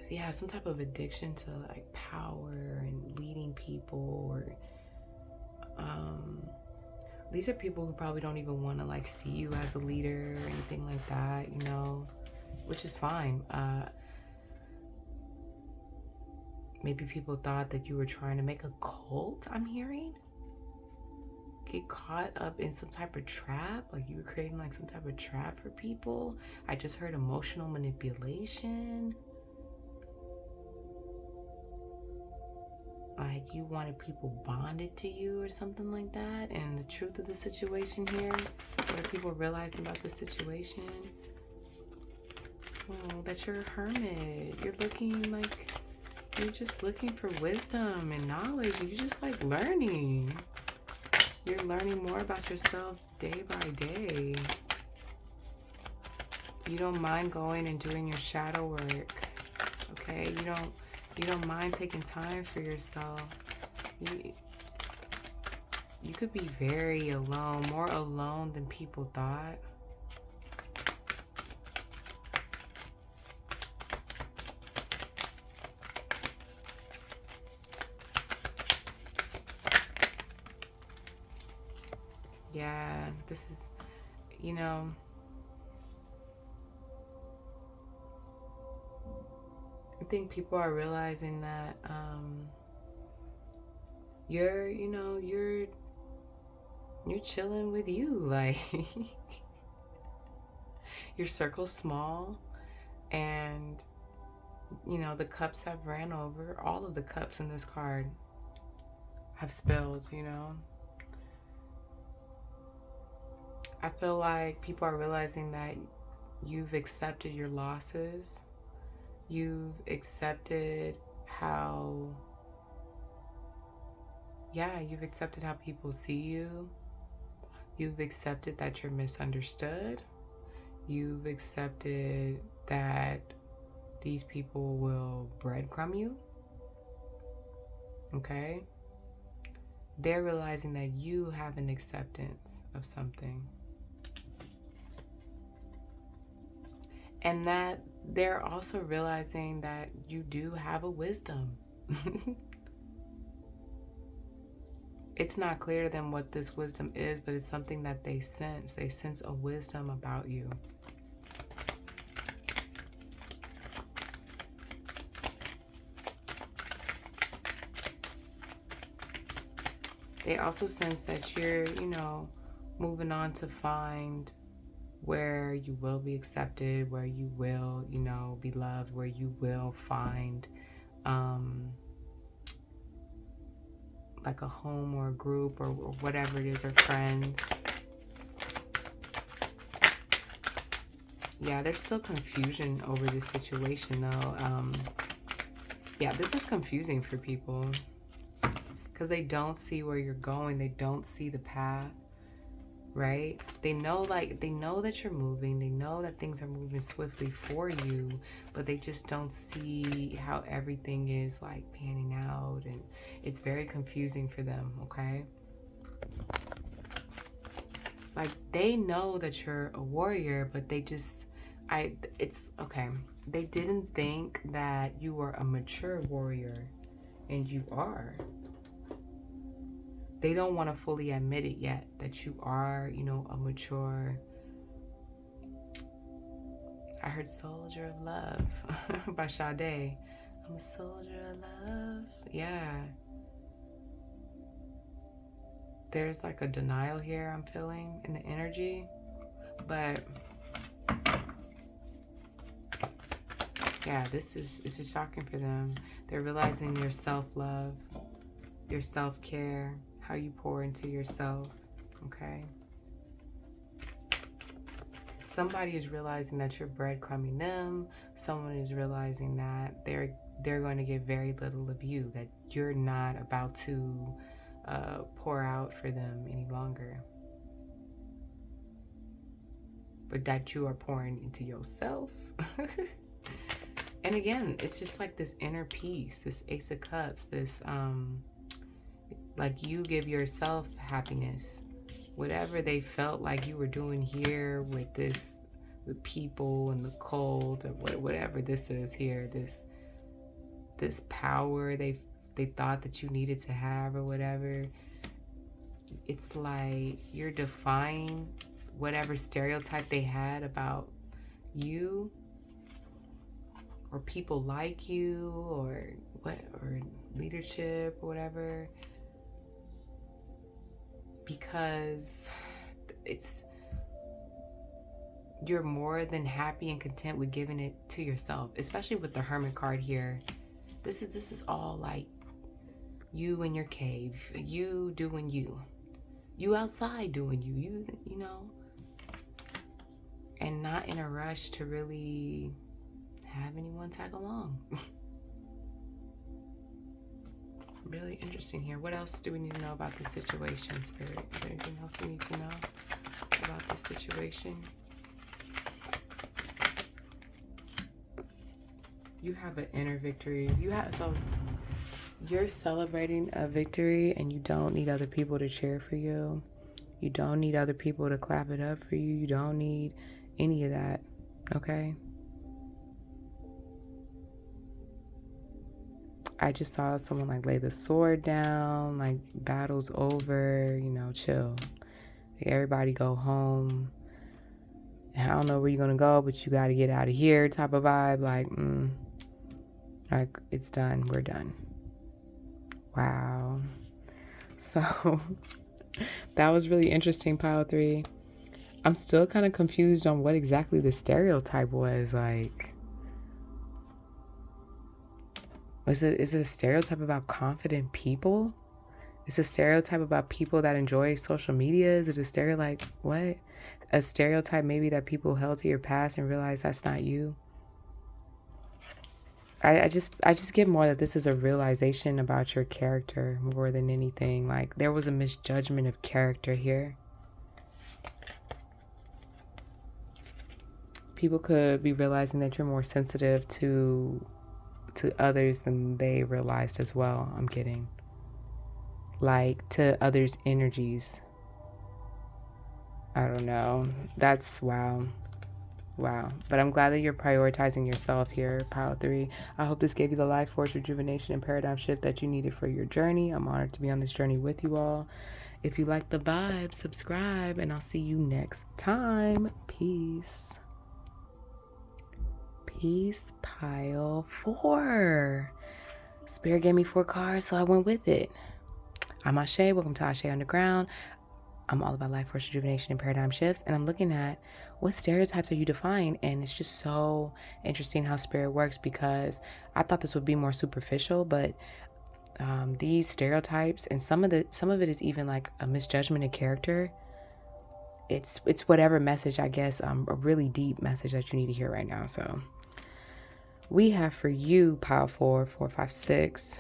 Speaker 1: yeah, some type of addiction to like power and leading people, or these are people who probably don't even want to like see you as a leader or anything like that, you know, which is fine. Maybe people thought that you were trying to make a cult, I'm hearing. Get caught up in some type of trap, like you were creating like some type of trap for people. I just heard emotional manipulation. Like you wanted people bonded to you or something like that. And the truth of the situation here, what are people realizing about the situation? Oh, that you're a hermit. You're just looking for wisdom and knowledge. You're just like learning. You're learning more about yourself day by day. You don't mind going and doing your shadow work. Okay? You don't mind taking time for yourself. You could be very alone, more alone than people thought. Yeah, this is, you know, I think people are realizing that you're chilling with you, like your circle's small, and you know the cups have ran over. All of the cups in this card have spilled, you know. I feel like people are realizing that you've accepted your losses. You've accepted you've accepted how people see you. You've accepted that you're misunderstood. You've accepted that these people will breadcrumb you. Okay? They're realizing that you have an acceptance of something. And that they're also realizing that you do have a wisdom. It's not clear to them what this wisdom is, but it's something that they sense. They sense a wisdom about you. They also sense that you're, moving on to find where you will be accepted, where you will, be loved, where you will find like a home or a group or whatever it is, or friends. Yeah, there's still confusion over this situation though. Yeah, this is confusing for people because they don't see where you're going. They don't see the path, right? They know that you're moving. They know that things are moving swiftly for you, but they just don't see how everything is like panning out, and it's very confusing for them, okay? Like they know that you're a warrior, but they just, it's okay. They didn't think that you were a mature warrior, and you are. they don't want to fully admit it yet, that you are, you know, a mature. I heard Soldier of Love by Sade. I'm a soldier of love. Yeah. There's like a denial here I'm feeling in the energy. But yeah, this is shocking for them. They're realizing your self-love, your self-care, how you pour into yourself, okay? Somebody is realizing that you're breadcrumbing them. Someone is realizing that they're going to get very little of you, that you're not about to pour out for them any longer, but that you are pouring into yourself. And again, it's just like this inner peace, this Ace of Cups, this like you give yourself happiness. Whatever they felt like you were doing here with this, with people and the cold, or whatever this is here, this power they thought that you needed to have or whatever, it's like you're defying whatever stereotype they had about you, or people like you, or what, or leadership or whatever, because you're more than happy and content with giving it to yourself, especially with the Hermit card here. This is all like you in your cave, you doing you outside doing you know, and not in a rush to really have anyone tag along. Really interesting here. What else do we need to know about this situation, Spirit? Is there anything else we need to know about this situation? You have an inner victory. So you're celebrating a victory, and you don't need other people to cheer for you. You don't need other people to clap it up for you. You don't need any of that, okay? I just saw someone like lay the sword down, like battle's over, you know, chill. Like, everybody go home. I don't know where you're gonna go, but you gotta get out of here type of vibe. Like it's done, we're done. Wow. So that was really interesting, Pile 3. I'm still kind of confused on what exactly the stereotype was. Like, is it a stereotype about confident people? Is it a stereotype about people that enjoy social media? Is it a stereotype, what? A stereotype maybe that people held to your past and realize that's not you? I just get more that this is a realization about your character more than anything. Like, there was a misjudgment of character here. People could be realizing that you're more sensitive to others than they realized as well. I'm kidding. Like, to others' energies. I don't know. That's wow. Wow. But I'm glad that you're prioritizing yourself here, Pile 3. I hope this gave you the life force, rejuvenation, and paradigm shift that you needed for your journey. I'm honored to be on this journey with you all. If you like the vibe, subscribe, and I'll see you next time. Peace. Peace, Pile 4. Spirit gave me 4 cards, so I went with it. I'm Ahshay. Welcome to Asè'Underground. I'm all about life force, rejuvenation, and paradigm shifts. And I'm looking at what stereotypes are you defying? And it's just so interesting how Spirit works, because I thought this would be more superficial, but these stereotypes, and some of it is even like a misjudgment of character. It's whatever message, I guess, a really deep message that you need to hear right now. So we have for you, Pile 4, 4, 5, 6,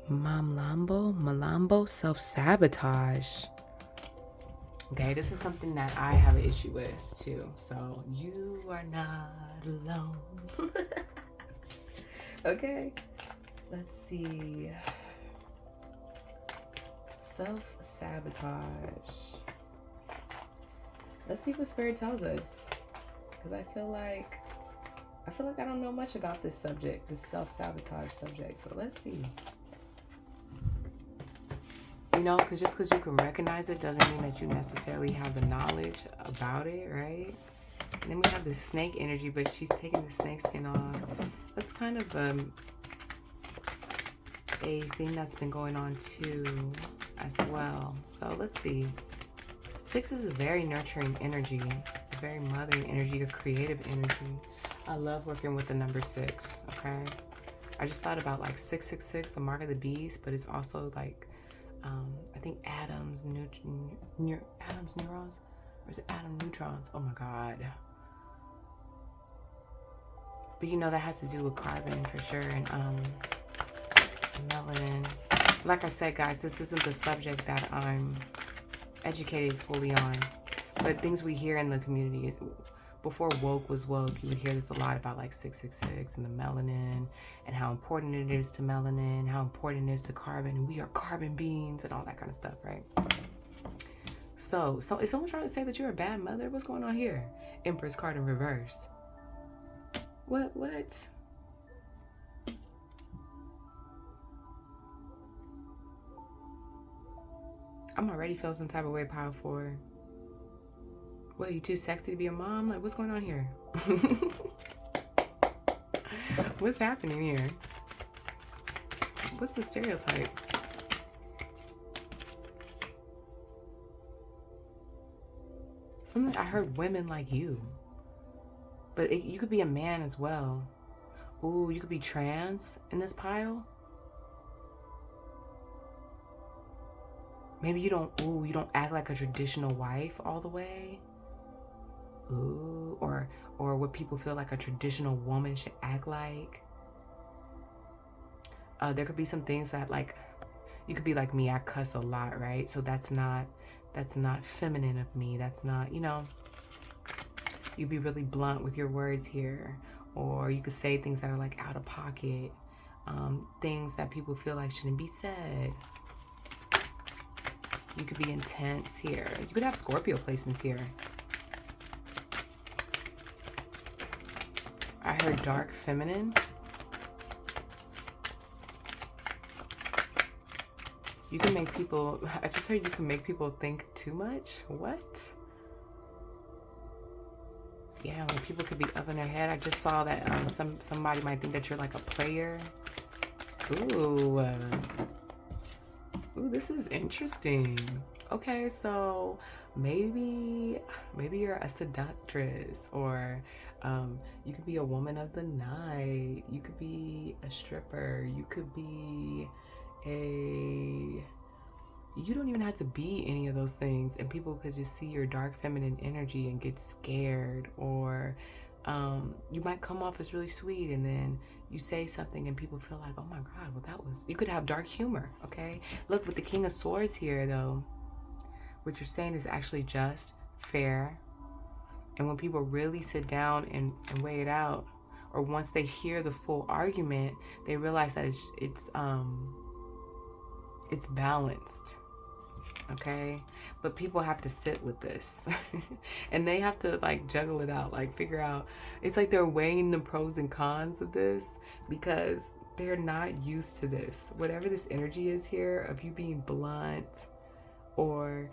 Speaker 1: Malambo, self-sabotage. Okay, this is something that I have an issue with too. So you are not alone. Okay, let's see. Self-sabotage. Let's see what Spirit tells us, because I feel like I don't know much about this subject, this self-sabotage subject. So let's see. You know, because just because you can recognize it doesn't mean that you necessarily have the knowledge about it, right? And then we have the snake energy, but she's taking the snake skin off. That's kind of a thing that's been going on too as well. So let's see. 6 is a very nurturing energy, a very mothering energy, a creative energy. I love working with the number 6, okay? I just thought about like 666, the mark of the beast, but it's also like, I think Adam's neurons, or is it Adam neutrons? Oh my God. But you know, that has to do with carbon for sure, and melanin. Like I said, guys, this isn't the subject that I'm educated fully on, but things we hear in the community. Before woke was woke, you would hear this a lot about like 666 and the melanin and how important it is to melanin, how important it is to carbon, and we are carbon beings and all that kind of stuff, right? So is someone trying to say that you're a bad mother? What's going on here? Empress card in reverse. What? I'm already feeling some type of way, Pile 4. What, you too sexy to be a mom? Like, what's going on here? What's happening here? What's the stereotype? Something I heard, women like you. But you could be a man as well. Ooh, you could be trans in this pile. Maybe you don't act like a traditional wife all the way. Ooh, or what people feel like a traditional woman should act like. There could be some things that, like, you could be like me, I cuss a lot, right? So that's not feminine of me. That's not, you know, you'd be really blunt with your words here. Or you could say things that are like out of pocket, things that people feel like shouldn't be said. You could be intense here. You could have Scorpio placements here. I heard dark feminine. You can make people, I just heard you can make people think too much. What? Yeah, like people could be up in their head. I just saw that somebody might think that you're like a player. Ooh. Ooh, this is interesting. Okay, so maybe you're a seductress, or you could be a woman of the night. You could be a stripper. You could be you don't even have to be any of those things, and people could just see your dark feminine energy and get scared. Or you might come off as really sweet, and then you say something and people feel like, oh my God, well that was, you could have dark humor, okay? Look, with the King of Swords here though, what you're saying is actually just, fair. And when people really sit down and weigh it out, or once they hear the full argument, they realize that it's balanced, okay? But people have to sit with this and they have to like juggle it out, like figure out, it's like they're weighing the pros and cons of this because they're not used to this. Whatever this energy is here of you being blunt, or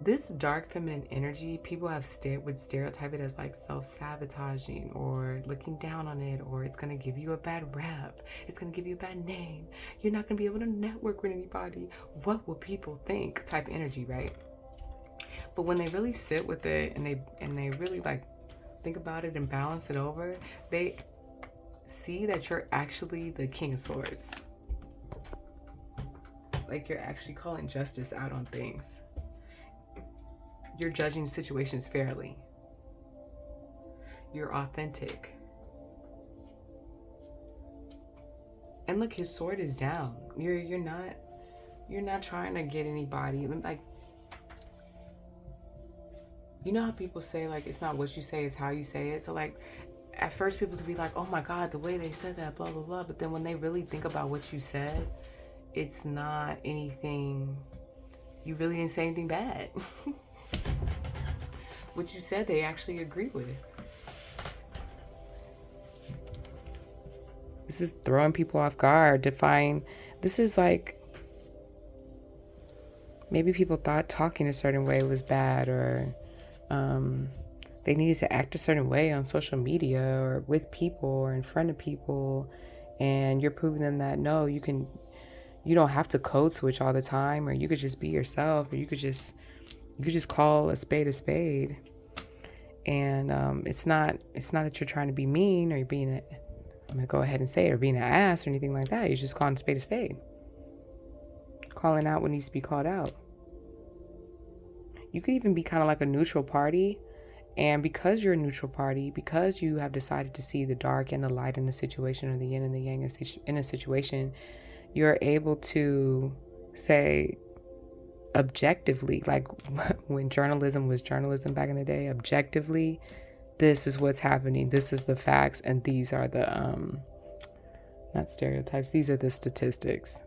Speaker 1: this dark feminine energy, people would stereotype it as like self-sabotaging or looking down on it, or it's going to give you a bad rap. It's going to give you a bad name. You're not going to be able to network with anybody. What will people think type energy, right? But when they really sit with it and they really like think about it and balance it over, they see that you're actually the King of Swords. Like you're actually calling justice out on things. You're judging situations fairly. You're authentic. And look, his sword is down. You're not trying to get anybody. Like, you know how people say like it's not what you say, it's how you say it. So like at first people could be like, oh my God, the way they said that, blah blah blah. But then when they really think about what you said, it's not anything. You really didn't say anything bad. What you said, they actually agree with. This is throwing people off guard, defying This is like, maybe people thought talking a certain way was bad, or they needed to act a certain way on social media or with people or in front of people, and you're proving them that no, you don't have to code switch all the time, or you could just be yourself, or you could just call a spade a spade. And it's not that you're trying to be mean, or you're being I'm gonna go ahead and say it, or being an ass or anything like that. You're just calling a spade a spade, calling out what needs to be called out. You could even be kind of like a neutral party. And because you're a neutral party, because you have decided to see the dark and the light in the situation, or the yin and the yang in a situation, you're able to say objectively, like when journalism was journalism back in the day, objectively, this is what's happening, this is the facts, and these are the not stereotypes, these are the statistics.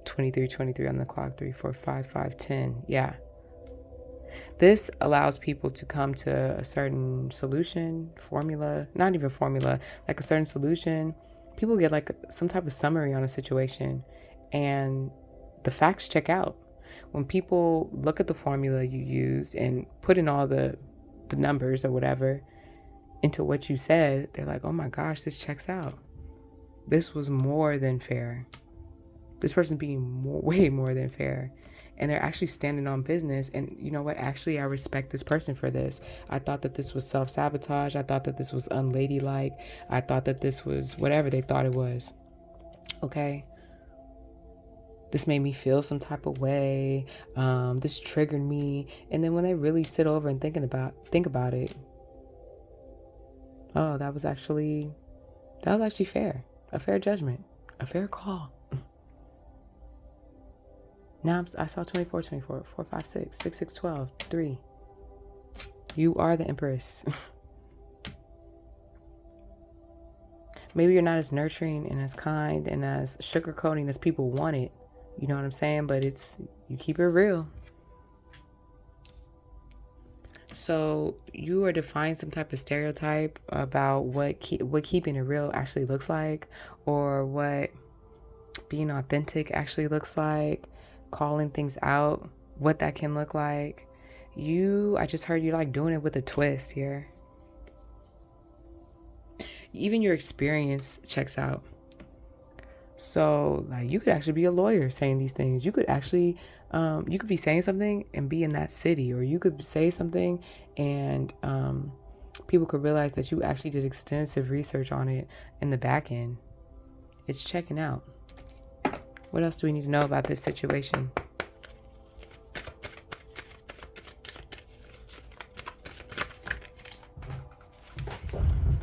Speaker 1: 23 on the clock, 3 4 5 5 10. Yeah. This allows people to come to a certain solution, formula, not even formula, like a certain solution. People get like some type of summary on a situation, and the facts check out. When people look at the formula you used and put in all the numbers or whatever into what you said, they're like, oh my gosh, this checks out. This was more than fair. This person's being way more than fair. And they're actually standing on business. And you know what? Actually, I respect this person for this. I thought that this was self-sabotage. I thought that this was unladylike. I thought that this was whatever they thought it was. Okay? This made me feel some type of way. This triggered me. And then when they really sit over and think about it, oh, that was actually fair. A fair judgment. A fair call. Now I saw 24, 4, 5, 6, 6, 12, 3. You are the Empress. Maybe you're not as nurturing and as kind and as sugarcoating as people want it. You know what I'm saying? But you keep it real. So you are defying some type of stereotype about what keeping it real actually looks like, or what being authentic actually looks like. Calling things out, what that can look like. I just heard you like doing it with a twist here. Even your experience checks out. So like you could actually be a lawyer saying these things. You could actually you could be saying something and be in that city, or you could say something and people could realize that you actually did extensive research on it in the back end. It's checking out. What else do we need to know about this situation?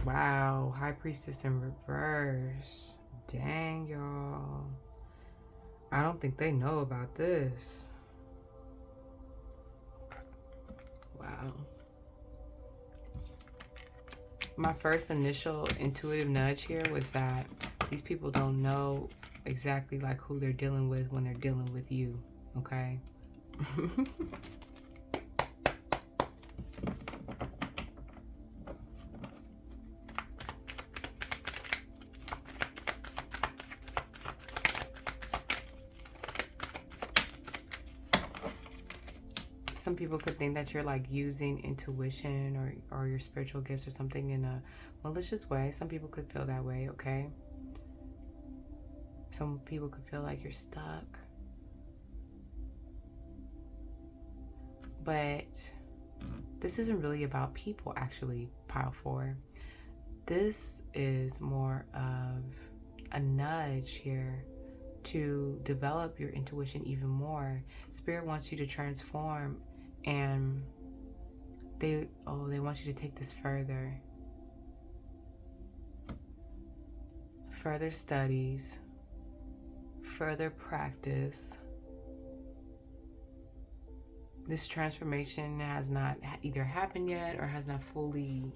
Speaker 1: Wow, High Priestess in reverse. Dang, y'all. I don't think they know about this. Wow. My first initial intuitive nudge here was that these people don't know exactly like who they're dealing with when they're dealing with you, okay? Some people could think that you're like using intuition or your spiritual gifts or something in a malicious way. Some people could feel that way, okay? Some people could feel like you're stuck. But this isn't really about people, actually, pile 4. This is more of a nudge here to develop your intuition even more. Spirit wants you to transform, and they want you to take this further. Further studies, further practice. This transformation has not either happened yet or has not fully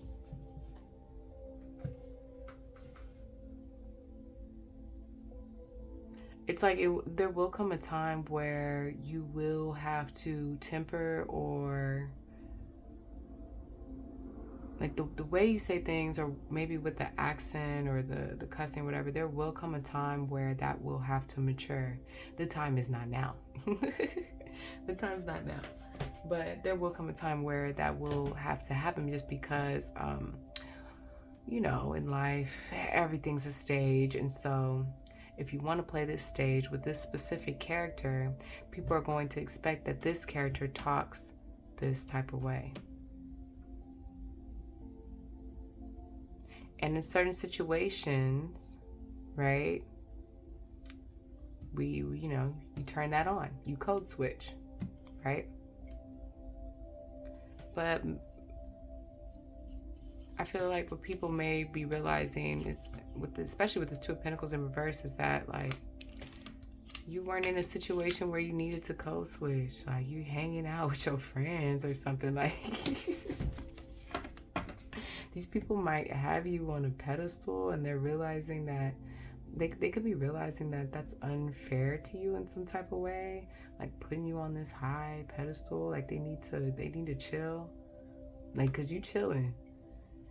Speaker 1: it's like there will come a time where you will have to temper or like the way you say things, or maybe with the accent or the cussing, whatever, there will come a time where that will have to mature. The time is not now. The time's not now. But there will come a time where that will have to happen, just because, you know, in life, everything's a stage. And so if you want to play this stage with this specific character, people are going to expect that this character talks this type of way. And in certain situations, right, you know, you turn that on, you code switch, right? But I feel like what people may be realizing is, especially with this Two of Pentacles in reverse, is that, like, you weren't in a situation where you needed to code switch. Like, you hanging out with your friends or something. Like, these people might have you on a pedestal, and they're realizing that they could be realizing that that's unfair to you in some type of way, like putting you on this high pedestal. Like, they need to chill, like, cause you chilling,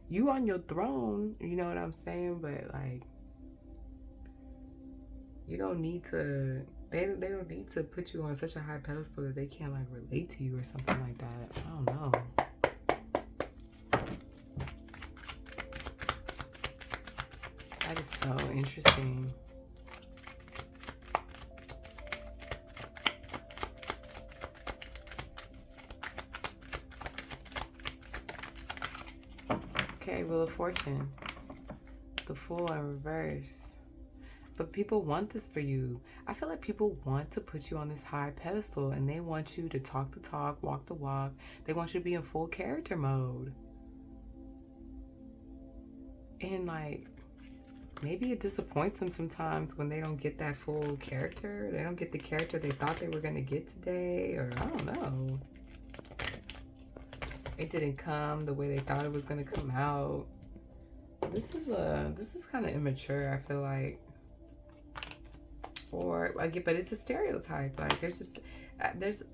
Speaker 1: you on your throne, you know what I'm saying? But, like, you don't need to, they don't need to put you on such a high pedestal that they can't, like, relate to you or something like that. I don't know. That is so interesting. Okay, Wheel of Fortune. The Fool in reverse. But people want this for you. I feel like people want to put you on this high pedestal, and they want you to talk the talk, walk the walk. They want you to be in full character mode. And, like, maybe it disappoints them sometimes when they don't get that full character. They don't get the character they thought they were going to get today, or I don't know. It didn't come the way they thought it was going to come out. This is kind of immature, I feel like. Or, but it's a stereotype. Like,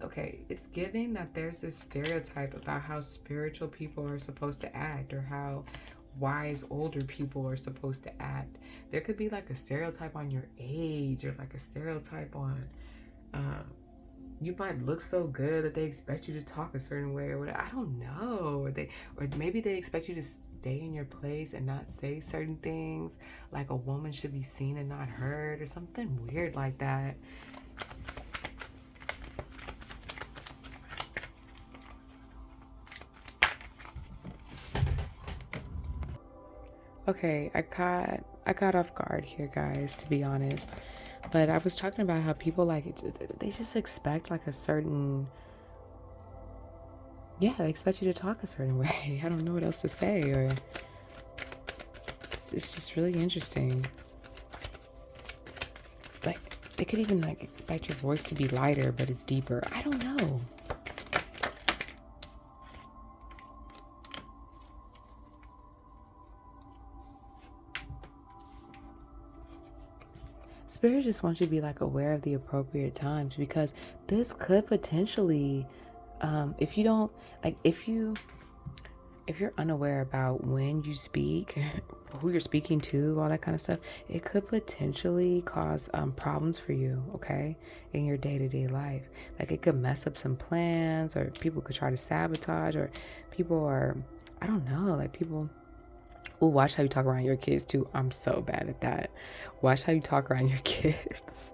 Speaker 1: okay, it's giving that there's this stereotype about how spiritual people are supposed to act, or how wise older people are supposed to act. There could be, like, a stereotype on your age, or, like, a stereotype on, you might look so good that they expect you to talk a certain way, or whatever. I don't know. Or maybe they expect you to stay in your place and not say certain things, like a woman should be seen and not heard, or something weird like that. Okay, I got off guard here, guys, to be honest. But I was talking about how people, like, they just expect, like, a certain, yeah, they expect you to talk a certain way. I don't know what else to say, or it's just really interesting. Like, they could even, like, expect your voice to be lighter, but it's deeper. I don't know. Spirit just wants you to be, like, aware of the appropriate times, because this could potentially, if you don't, like, if you're unaware about when you speak, who you're speaking to, all that kind of stuff, it could potentially cause problems for you, okay, in your day-to-day life. Like, it could mess up some plans, or people could try to sabotage, or people are, I don't know, like, people. Oh, watch how you talk around your kids too. I'm so bad at that. Watch how you talk around your kids.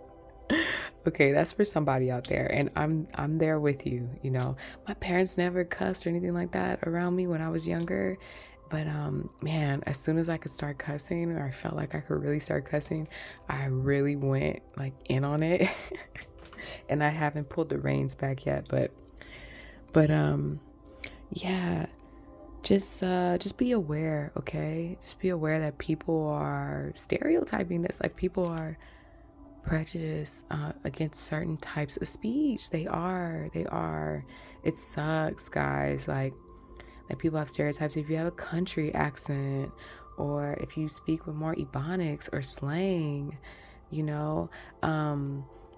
Speaker 1: Okay, that's for somebody out there, and I'm there with you. You know, my parents never cussed or anything like that around me when I was younger, but man, as soon as I could start cussing, or I felt like I could really start cussing, I really went, like, in on it. And I haven't pulled the reins back yet, but yeah. Just be aware, okay? Just be aware that people are stereotyping this. Like, people are prejudiced against certain types of speech. They are. It sucks, guys. Like people have stereotypes if you have a country accent, or if you speak with more ebonics or slang, you know.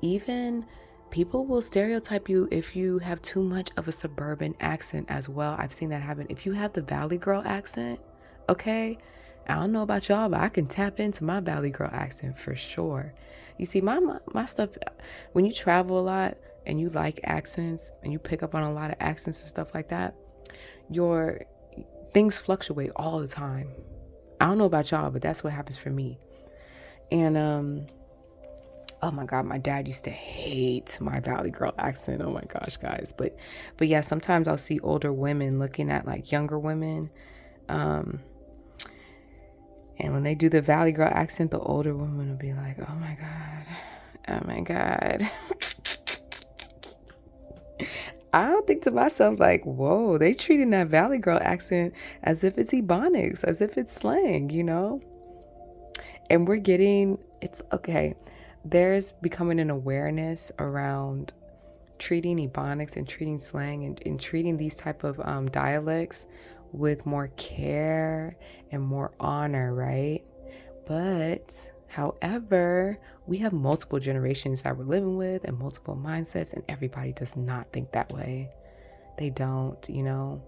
Speaker 1: Even People will stereotype you if you have too much of a suburban accent as well. I've seen that happen. If you have the Valley Girl accent, okay, I don't know about y'all, but I can tap into my Valley Girl accent for sure. You see, my stuff, when you travel a lot and you like accents and you pick up on a lot of accents and stuff like that, your things fluctuate all the time. I don't know about y'all, but that's what happens for me. And oh my God, my dad used to hate my Valley Girl accent. Oh my gosh, guys. But yeah, sometimes I'll see older women looking at like younger women. And when they do the Valley Girl accent, the older woman will be like, oh my God. Oh my God. I'll think to myself like, whoa, they treating that Valley Girl accent as if it's Ebonics, as if it's slang, you know? And it's okay. There's becoming an awareness around treating Ebonics and treating slang and treating these type of dialects with more care and more honor, right? But however, we have multiple generations that we're living with and multiple mindsets, and everybody does not think that way. They don't, you know?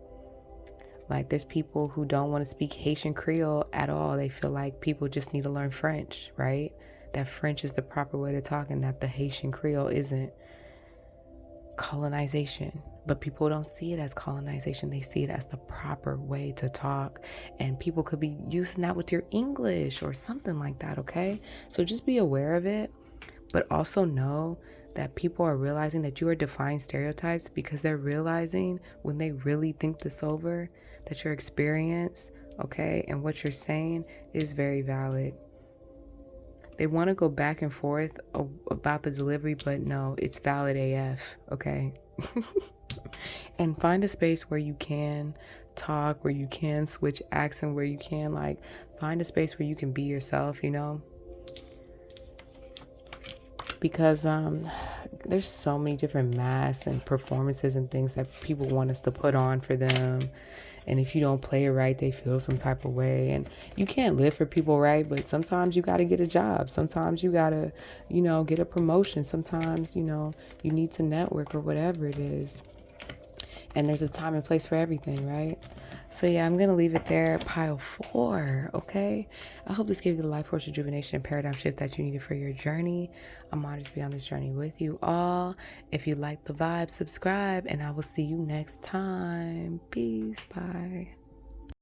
Speaker 1: Like, there's people who don't want to speak Haitian Creole at all. They feel like people just need to learn French, right? That French is the proper way to talk and that the Haitian Creole isn't. Colonization. But people don't see it as colonization. They see it as the proper way to talk. And people could be using that with your English or something like that, okay? So just be aware of it. But also know that people are realizing that you are defying stereotypes because they're realizing when they really think this over that your experience, okay, and what you're saying is very valid. They want to go back and forth about the delivery, but no, it's valid AF, okay? And find a space where you can talk, where you can switch accent, where you can like find a space where you can be yourself, you know? Because there's so many different masks and performances and things that people want us to put on for them. And if you don't play it right, they feel some type of way. And you can't live for people, right? But sometimes you got to get a job. Sometimes you got to, you know, get a promotion. Sometimes, you know, you need to network or whatever it is. And there's a time and place for everything, right? So yeah, I'm going to leave it there. Pile 4, okay? I hope this gave you the life force rejuvenation and paradigm shift that you needed for your journey. I'm honored to be on this journey with you all. If you like the vibe, subscribe, and I will see you next time. Peace. Bye.